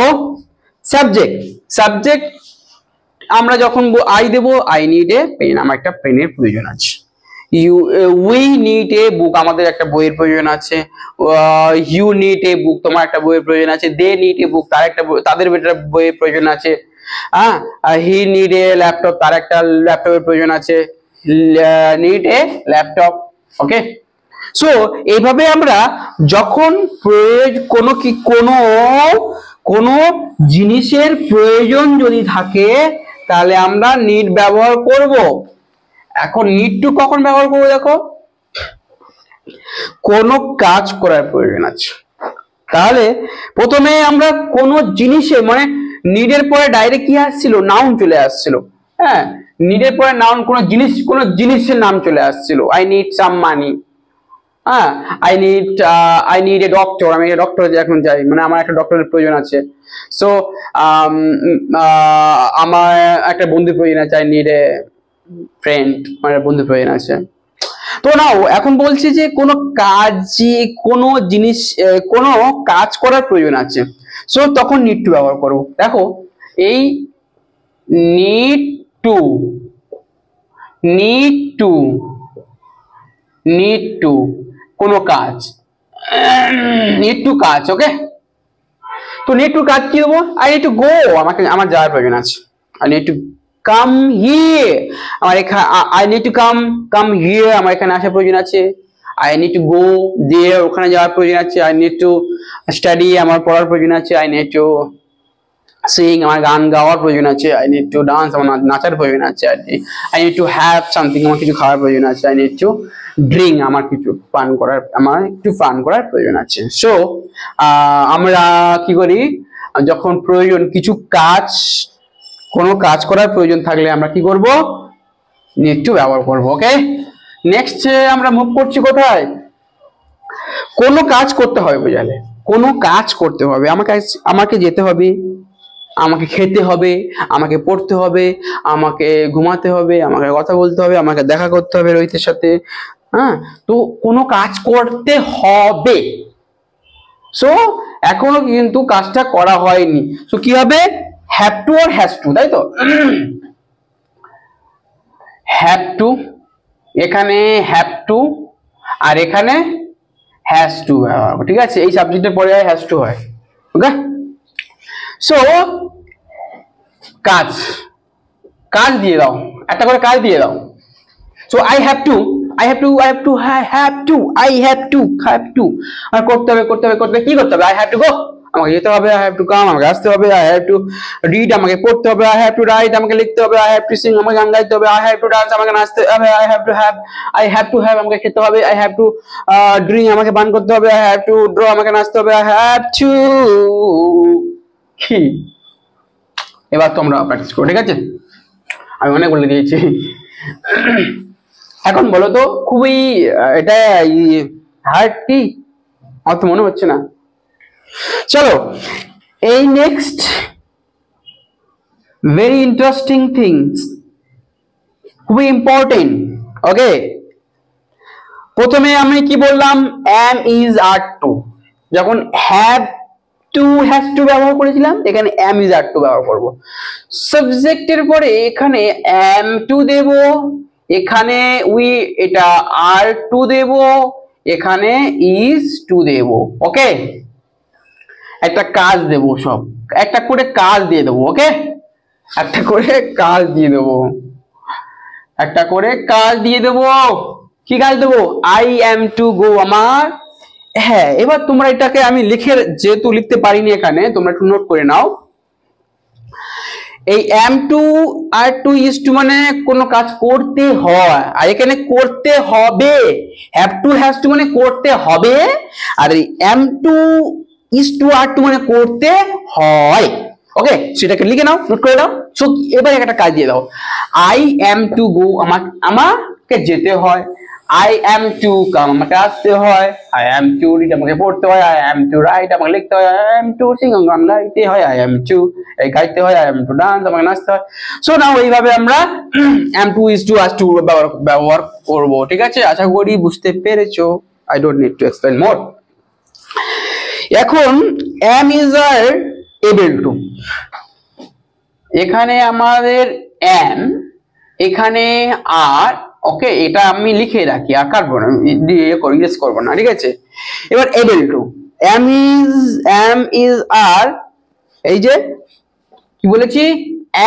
A: সাবজেক্ট, সাবজেক্ট আমরা যখন আই দেব, আই নিড এ পেন, আমার একটা পেনের প্রয়োজন আছে। উই নিড এ বুক, আমাদের একটা বইয়ের প্রয়োজন আছে। ইউ নিড এ বুক, তোমার একটা বইয়ের প্রয়োজন আছে। দে নিড এ বুক, তাদের একটা বইয়ের প্রয়োজন আছে। হ্যাঁ, হি নিড এ ল্যাপটপ, তার একটা ল্যাপটপের প্রয়োজন আছে। Need a laptop. Okay, so এইভাবে আমরা যখন কোনো জিনিসের প্রয়োজন যদি থাকে তাহলে আমরা নিড ব্যবহার করব। এখন নিড টু কখন ব্যবহার করবো দেখো, কোনো কাজ করার প্রয়োজন আছে। তাহলে প্রথমে আমরা কোনো জিনিসে মানে নিডের পরে ডাইরেক্ট কি আসছিল, নাউন চলে আসছিল। হ্যাঁ, নিডের পরে নাউন, কোনো জিনিসের নাম চলে আসছিল। আই নিড সাম মানি, হ্যাঁ, আই নিড এ ডক্টর, আমি ডক্টর এখন যাই, মানে আমার একটা ডক্টরের প্রয়োজন আছে। সো আমার একটা বন্ধুর প্রয়োজন আছে, আই নিড এ ফ্রেন্ড, মানে বন্ধুর প্রয়োজন আছে। তো নাও এখন বলছি যে কোনো জিনিস কোনো কাজ করার প্রয়োজন আছে, সো তখন নিড টু ব্যবহার করবো। দেখো এই নিড টু কোনো কাজ, নিড টু কাজ। ওকে, তো নিড টু কাজ কি দেবো, আই নিড টু গো, আমার যাওয়ার প্রয়োজন আছে। I need to come here, আমার এখানে I need to come here, আমার এখানে আসার প্রয়োজন আছে। I need to go there, ওখানে যাওয়ার প্রয়োজন আছে। আই নিড টু স্টাডি, আমার পড়ার প্রয়োজন আছে। আই নিড টু সিং, আমার গান গাওয়ার প্রয়োজন আছে। আই নিড টু ডান্স, আমার নাচার প্রয়োজন আছে। I need to have something, আমার কিছু খাওয়ার প্রয়োজন আছে। আই নিড টু ড্রিঙ্ক, আমার একটু পান করার প্রয়োজন আছে। সো আমরা কি করি, যখন প্রয়োজন কোনো কাজ করার প্রয়োজন থাকলে আমরা কি করব, নিড টু ব্যবহার করব। ওকে, নেক্সট আমরা মুভ করছি কোথায়, কোনো কাজ করতে হবে। বুঝালে কোনো কাজ করতে হবে, আমাকে যেতে হবে, আমাকে খেতে হবে, আমাকে পড়তে হবে, আমাকে ঘুমাতে হবে, আমাকে কথা বলতে হবে, আমাকে দেখা করতে হবে রোহিতের সাথে। হ্যাঁ, তো কোনো কাজ করতে হবে। সো এখনো কিন্তু কাজটা করা হয়নি, সো কি হবে, হ্যাভ টু আর হ্যাজ টু, তাই তো। হ্যাভ টু, এখানে হ্যাভ টু আর এখানে হ্যাজ টু, ঠিক আছে। এই সাবজেক্টের পরে হ্যাজ টু হয়। ওকে, সো কাজ দিয়ে দাও, একটা করে কাজ দিয়ে দাও। সো আই হ্যাভ টু আর করতে হবে, কি করতে হবে, আই হ্যাভ টু গো, আমাকে যেতে হবে। আই হ্যাভ টু কাম, আমাকে আসতে হবে। আই হ্যাভ টু রিড, আমাকে পড়তে হবে। আই হ্যাভ টু রাইট, আমাকে লিখতে হবে। আই হ্যাভ টু সিং, আমাকে গান গাইতে হবে। আই হ্যাভ টু ডান্স, আমাকে নাচতে হবে। আই হ্যাভ টু হ্যাভ, আমাকে খেতে হবে। আই হ্যাভ টু ড্রিঙ্ক, আমাকে পান করতে হবে। আই হ্যাভ টু ড্র, আমাকে নাচতে হবে। আই হ্যাভ টু কি, এবার তোমরা প্র্যাকটিস করো, ঠিক আছে। আমি অনেক বলে দিয়েছি। এখন বলো তো, খুবই এটা হার্ড কি, আমার তো মনে হচ্ছে না। চলো এই নেক্সট ভেরি ইন্টারেস্টিং থিংস, খুবই ইম্পর্টেন্ট। ওকে, প্রথমে আমি কি বললাম, am is are to, যখন have to has to ব্যবহার করেছিলাম, এখানে am is are to ব্যবহার করব। সাবজেক্টের পরে এখানে am to দেব, এখানে এটা are to দেব, এখানে is to দেব। ওকে, একটা কাজ দেব, সব একটা করে কাজ দিয়ে দেবো। ওকে, একটা করে কাজ দিয়ে দেবো, কি কাজ দেবো, আই এম টু গো, আমার। হ্যাঁ, এবার তোমরা এটাকে আমি যেহেতু লিখতে পারিনি এখানে, তোমরা একটু নোট করে নাও। এই am to are to is to মানে কোনো কাজ করতে হয়, আর এখানে করতে হবে। হ্যাভ টু হ্যাজ টু মানে করতে হবে, আর এই am to is to are to মানে করতে হয়। ওকে, সেটাকে লিখে নাও, নোট করে দাও। সো এবার একটা কাজ দিয়ে দাও, আই এম টু গো, আমাকে যেতে হয়। I am to come আমাকে আসতে হয়, I am to read আমাকে পড়তে হয়, I am to write আমাকে লিখতে হয়, I am to sing গান গাইতে হয়, I am to গাইতে হয়, I am to dance আমাকে নাচতে হয়। সো নাও এইভাবে আমরা am to is to as to ব্যবহার করব, ঠিক আছে? আশা করি বুঝতে পেরেছো। I don't need to explain more. এখন am is are able to, এখানে আমাদের am, এখানে আর, ওকে, এটা আমি লিখে রাখি, আর কাটবো না, ইরেজ করবো না, ঠিক আছে? এবার able to, am is are, এই যে কি বলেছি,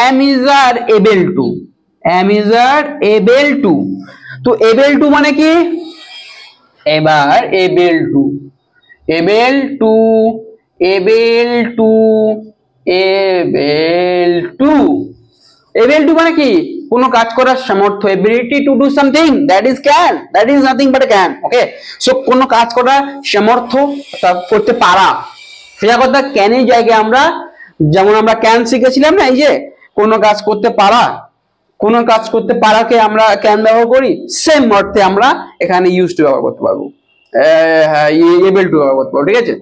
A: am is are able to, am is are able to, তো able to মানে কি? এবার able to, able to, able to, able to, able to মানে কি? কোনো কাজ করার সামর্থ্য, ability to do something, that is can, that is nothing but a can, okay? So কোনো কাজ করার সামর্থ্য করতে পারা, সেটা কথা can এর জায়গায় আমরা, যেমন আমরা can শিখেছিলাম না, এই যে কোনো কাজ করতে পারা, কোনো কাজ করতে পারাকে আমরা can ব্যবহার করি, সেম অর্থে আমরা এখানে used to ব্যবহার করতে পারবো, able to ব্যবহার করতে পারবো, ঠিক আছে?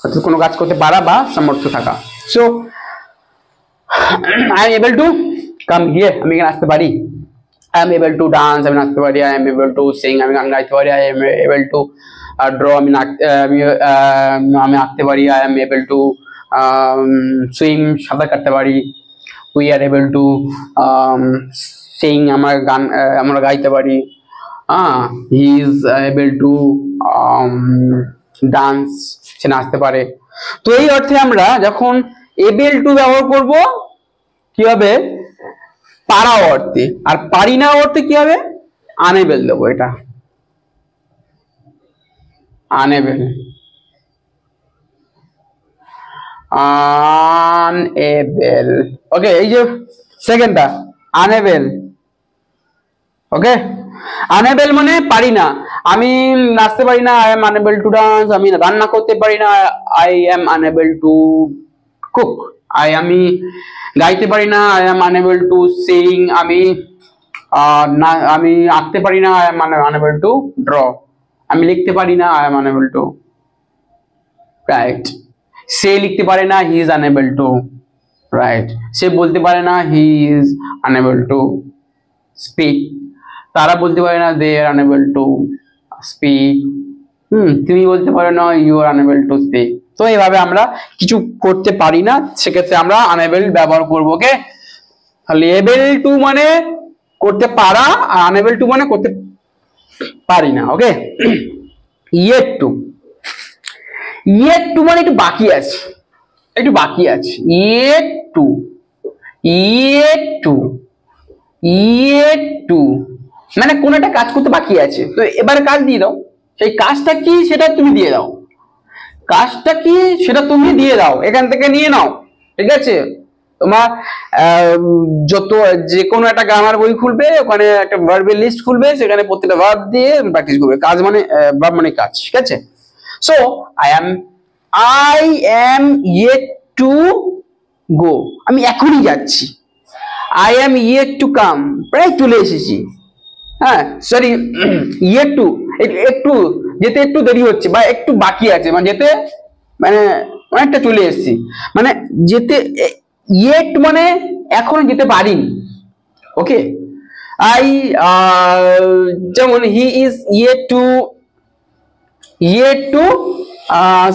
A: অর্থাৎ কোনো কাজ করতে পারা বা সামর্থ্য থাকা। So I am able to come here, আমি এখানে আসতে পারি। I am able to dance, আমি নাচতে পারি। I am able to sing, আমি গান গাইতে পারি। I am able to draw, আমি আঁকতে পারি। I am able to swim, সাঁতার কাটতে পারি। We are able to sing, আমরা গাইতে পারি। He is able to dance, সে নাচতে পারে। তো এই অর্থে আমরা যখন able to ব্যবহার করব কি হবে? পারা অর্থে। আর পারি না অর্থে কি হবে? unable দেবো, এটা unable, unable, ওকে? এই যে সেকেন্ডটা unable, ওকে? unable মানে পারি না, আমি নাচতে পারি না, I am unable to dance, আমি রান্না করতে পারি না, I am unable to cook, আমি গাইতে পারি না, I am unable to sing, আমি আঁকতে পারি না, I am unable to draw, আমি লিখতে পারি না, I am unable to write, সে লিখতে পারে না, he is unable to write, সে বলতে পারে না, he is unable to speak, তারা বলতে পারে না, they are unable to speak, তুমি বলতে পারো না, you are unable to speak। তো এইভাবে আমরা কিছু করতে পারি না, সেক্ষেত্রে আমরা unable ব্যবহার করব, ওকে? তাহলে able to মানে করতে পারা, আর unable to মানে করতে পারি না, ওকে? yet to, yet to মানে একটু বাকি আছে, একটু বাকি আছে, yet to, yet to, yet to মানে কোন একটা কাজ করতে বাকি আছে, তো এবারে কাজ দিয়ে দাও, সেই কাজটা কি সেটা তুমি দিয়ে দাও, কাজটা কি সেটা তুমি দিয়ে দাও, এখান থেকে নিয়ে নাও, ঠিক আছে? তোমার যত যে কোনো একটা গ্রামার বই খুলবে, ওখানে একটা ভার্বের লিস্ট খুলবে, সেখানে প্রত্যেকটা ভার্ব দিয়ে প্র্যাকটিস করবে। কাজ মানে ভার্ব মানে কাজ, ঠিক আছে? So I am yet to go, আমি এখনই যাচ্ছি। I am yet to come, প্রায় চলে এসেছি। হ্যাঁ, সরি, yet to, একটু যেতে একটু দেরি হচ্ছে বা একটু বাকি আছে, মানে যেতে মানে অনেকটা চলে এসেছি, মানে যেতে, yet মানে এখনো যেতে পারিনি, ওকে? যেমন he is yet to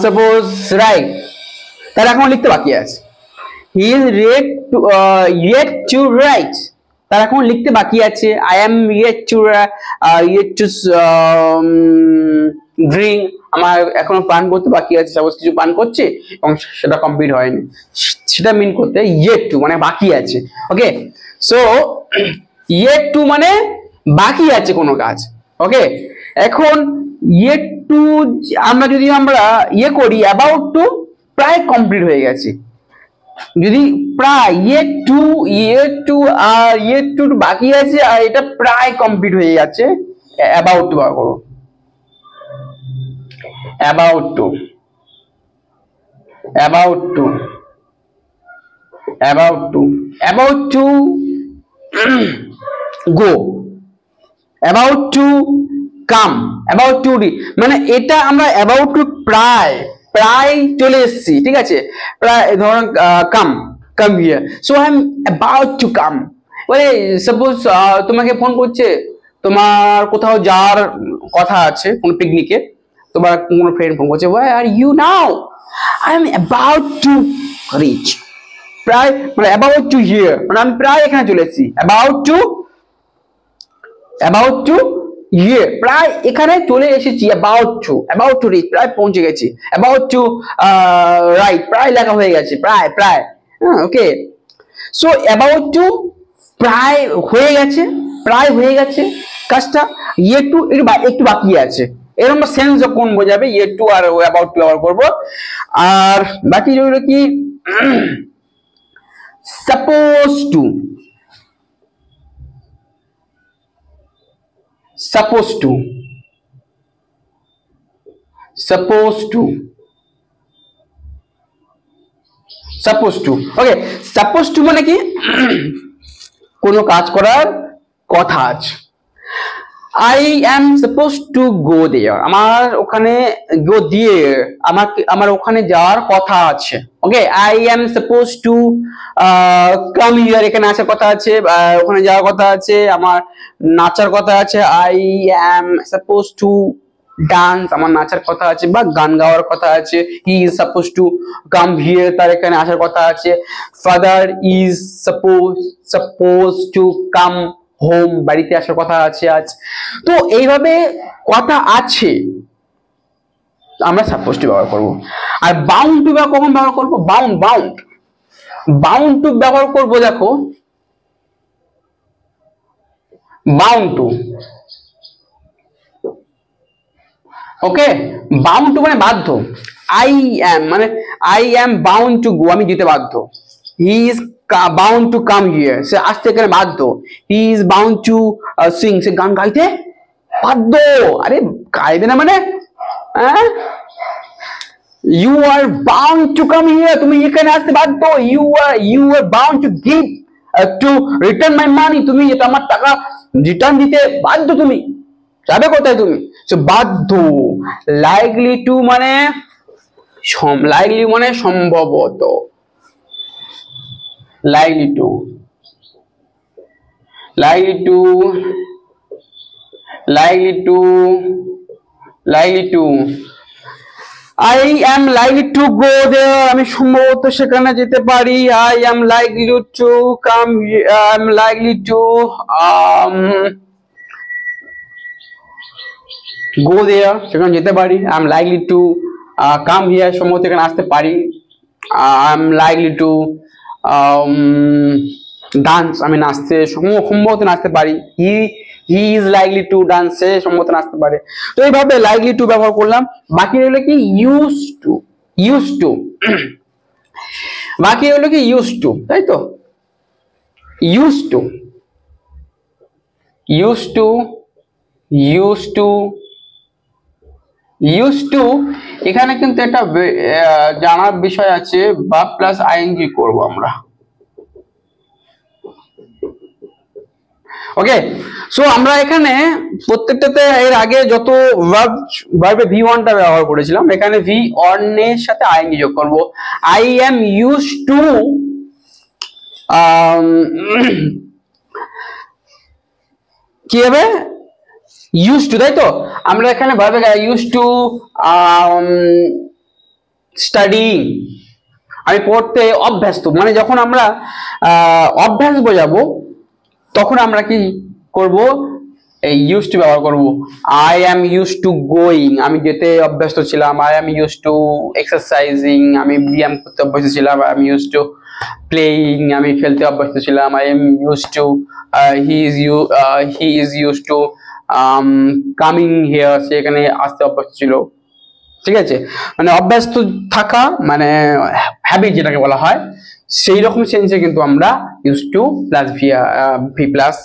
A: suppose write, তার এখনো লিখতে বাকি আছে। he is yet to write, তার এখন লিখতে বাকি আছে। I am yet to drink, আমার এখনো পান করতে বাকি আছে, সাপোজ কিছু পান করছে এবং সেটা কমপ্লিট হয়নি, সেটা মিন করতে yet to মানে বাকি আছে, ওকে? সো yet to মানে বাকি আছে কোনো কাজ, ওকে? এখন yet to আমরা যদি ইয়ে করি about to, প্রায় কমপ্লিট হয়ে গেছে, যদি প্রায় yet to বাকি আছে আর এটা প্রায় কমপ্লিট হয়ে যাচ্ছে, about to ব্যবহার করো, about to, about to, about to, about to go, about to come, about to মানে এটা আমরা অ্যাবাউট টু প্রায় প্রায় চলে এসেছি, ঠিক আছে, প্রায় ধরুন come come here, so I am about to come. মানে সাপোজ তোমাকে ফোন করছে, তোমার কোথাও যাওয়ার কথা আছে, কোন পিকনিকে, তোমার কোনো ফ্রেন্ড ফোন করছে, why are you now, I am about to reach, প্রায় মানে অ্যাবাউট টু হিয়ার মানে আমি প্রায় এখানে চলে এসেছি, অ্যাবাউট টু ইয়ে প্রায় এখানে চলে এসেছি, অ্যাবাউট টু রিচ প্রায় পৌঁছে গেছি, অ্যাবাউট টু রাইট প্রায় লেখা হয়ে গেছে, প্রায় প্রায়, ওকে। সো অ্যাবাউট টু প্রায় হয়ে গেছে, প্রায় হয়ে গেছে কাজটা, ইয়ে টু একটু বাকি আছে, এরকম সেন্স যখন বোঝাবে ইয়ে টু আর অ্যাবাউট টু ব্যবহার করবো। আর বাকি যেগুলো কি suppose two, suppose to okay, suppose to মানে কি কোনো কাজ করার কথা আছে, I am supposed to go there, আমার ওখানে go there, আমার ওখানে যাওয়ার কথা আছে, ওকে। I am supposed to come here, এখানে আসার কথা আছে, ওখানে যাওয়ার কথা আছে, আমার নাচার কথা আছে, I am supposed to dance, আমার নাচার কথা আছে বা গান গাওয়ার কথা আছে, he is supposed to come here, তার এখানে আসার কথা আছে, father is supposed to come home, বাড়িতে আসার কথা আছে আজ। তো এইভাবে কথা আছে আমরা সাপোজ টু ব্যবহার করব। আর বাউন্ড টু কখন ব্যবহার করব? বাউন্ড টু ব্যবহার করব, দেখো bound to, okay, bound to মানে বাধ্য, আই অ্যাম মানে I am bound to go, আমি যেতে বাধ্য, he is bound to come here, সে আসতে এখানে বাধ্য, he is bound to sing, সে গান গাইতে বাধ্য, আরে গাইবে না মানে you are bound to come here, তুমি এখানে আসতে বাধ্য, you are bound to give to return my money, তুমি এটা আমার টাকা রিটার্ন দিতে বাধ্য, তুমি যাবে কোথায় তুমি, সো বাধ্য। likely to মানে সম্ভবত, likely to I am likely to go there, আমি সম্ভবত সেখানে যেতে পারি, I am likely to come here, I am likely to go there, সেখানে যেতে পারি, I am likely to come here, সম্ভবত এখানে আসতে পারি, I am likely to dance, আমি নাচতে সম্ভবত নাচতে পারি, he is likely to dance, সম্ভবত নাচতে পারে। তো এইভাবে লাইকলি টু ব্যবহার করলাম। বাকি হলো কি ইউজ টু, তাই তো, ইউজ টু এখানে কিন্তু একটা জানার বিষয় আছে, ভার্ব প্লাস আইএনজি করব আমরা, ওকে। সো আমরা এখানে প্রত্যেকটাতে এর আগে যত ভার্বে V1 টা ব্যবহার করেছিলাম, এখানে V1 এর সাথে আইএনজি যোগ করব। আই এম ইউজ টু কি হবে, ইউজ টু, তাই তো। আমরা এখানে ভার্বে ইউজ টু স্টাডি, আমি পড়তে অভ্যস্ত, মানে যখন আমরা অভ্যাস বোঝাবো তখন আমরা কি করব, এই ইউজ টু ব্যবহার করব। I am use to going, আমি যেতে অভ্যস্ত ছিলাম, I am use to exercising, আমি ব্যায়াম করতে অভ্যস্ত ছিলাম, I am use to playing, আমি খেলতে অভ্যস্ত ছিলাম, I am use to he is use to coming here, সে এখানে আসতে অভ্যস্ত ছিল, ঠিক আছে। মানে অভ্যস্ত থাকা মানে হ্যাবিট যেটাকে বলা হয়, সেই রকম সেন্সে কিন্তু আমরা use to plus V plus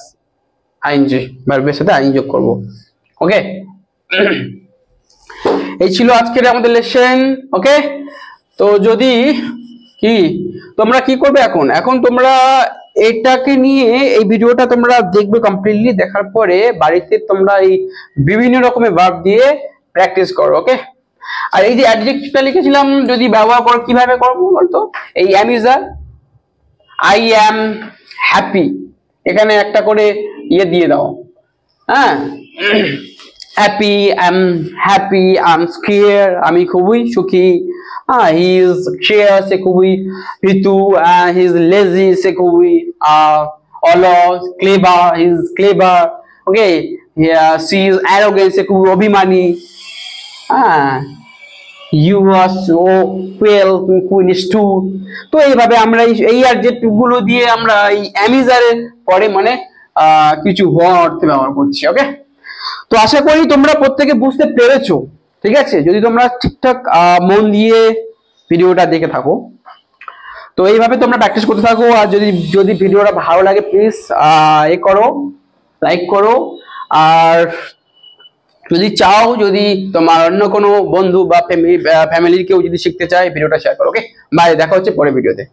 A: ING ভার্বের সাথে আইএনজি যোগ করব, ওকে। এই ছিল আজকের আমাদের লেসন, ওকে। তো যদি কি তোমরা কি করবে এখন তোমরা এটাকে নিয়ে এই ভিডিওটা তোমরা দেখবে, কমপ্লিটলি দেখার পরে বাড়িতে তোমরা এই বিভিন্ন রকমের ভার্ব দিয়ে প্র্যাকটিস করো। ওকে, আর এই যে অ্যাডজেক্টিভটা লিখেছিলাম যদি ব্যবহার করো কিভাবে করবো বলতো, এই am is are, I am happy, এখানে একটা করে ইয়ে দিয়ে দাও। হ্যাঁ, happy, I am happy, I am scare, আমি খুবই সুখী। হি ইজ শেয়ার, সে খুবই ঋতু, হি ইজ লেজি, সে খুবই অলস, clever, he is clever. Okay, she is arrogant, সে খুবই অভিমানী। হ্যাঁ, ইউ আর সো ওয়েল, তুমি খুবই নিষ্ঠুর। তো এইভাবে আমরা এই অ্যাডজেক্টিভ গুলো দিয়ে আমরা এই অ্যামিজারের পরে মানে কিছু হওয়া অর্থে ব্যবহার করছি। ওকে, তো আশা করি তোমরা প্রত্যেকে বুঝতে পেরেছো। ঠিক আছে, যদি তোমরা ঠিকঠাক মন দিয়ে ভিডিওটা দেখে থাকো, তো এইভাবে তোমরা প্র্যাকটিস করতে থাকো। আর যদি যদি ভিডিওটা ভালো লাগে প্লিজ করো, লাইক করো। আর যদি চাও, যদি তোমার অন্য কোনো বন্ধু বা ফ্যামিলির কেউ যদি শিখতে চায়, ভিডিওটা শেয়ার করো। ওকে, বাই, দেখা হচ্ছে পরের ভিডিওতে।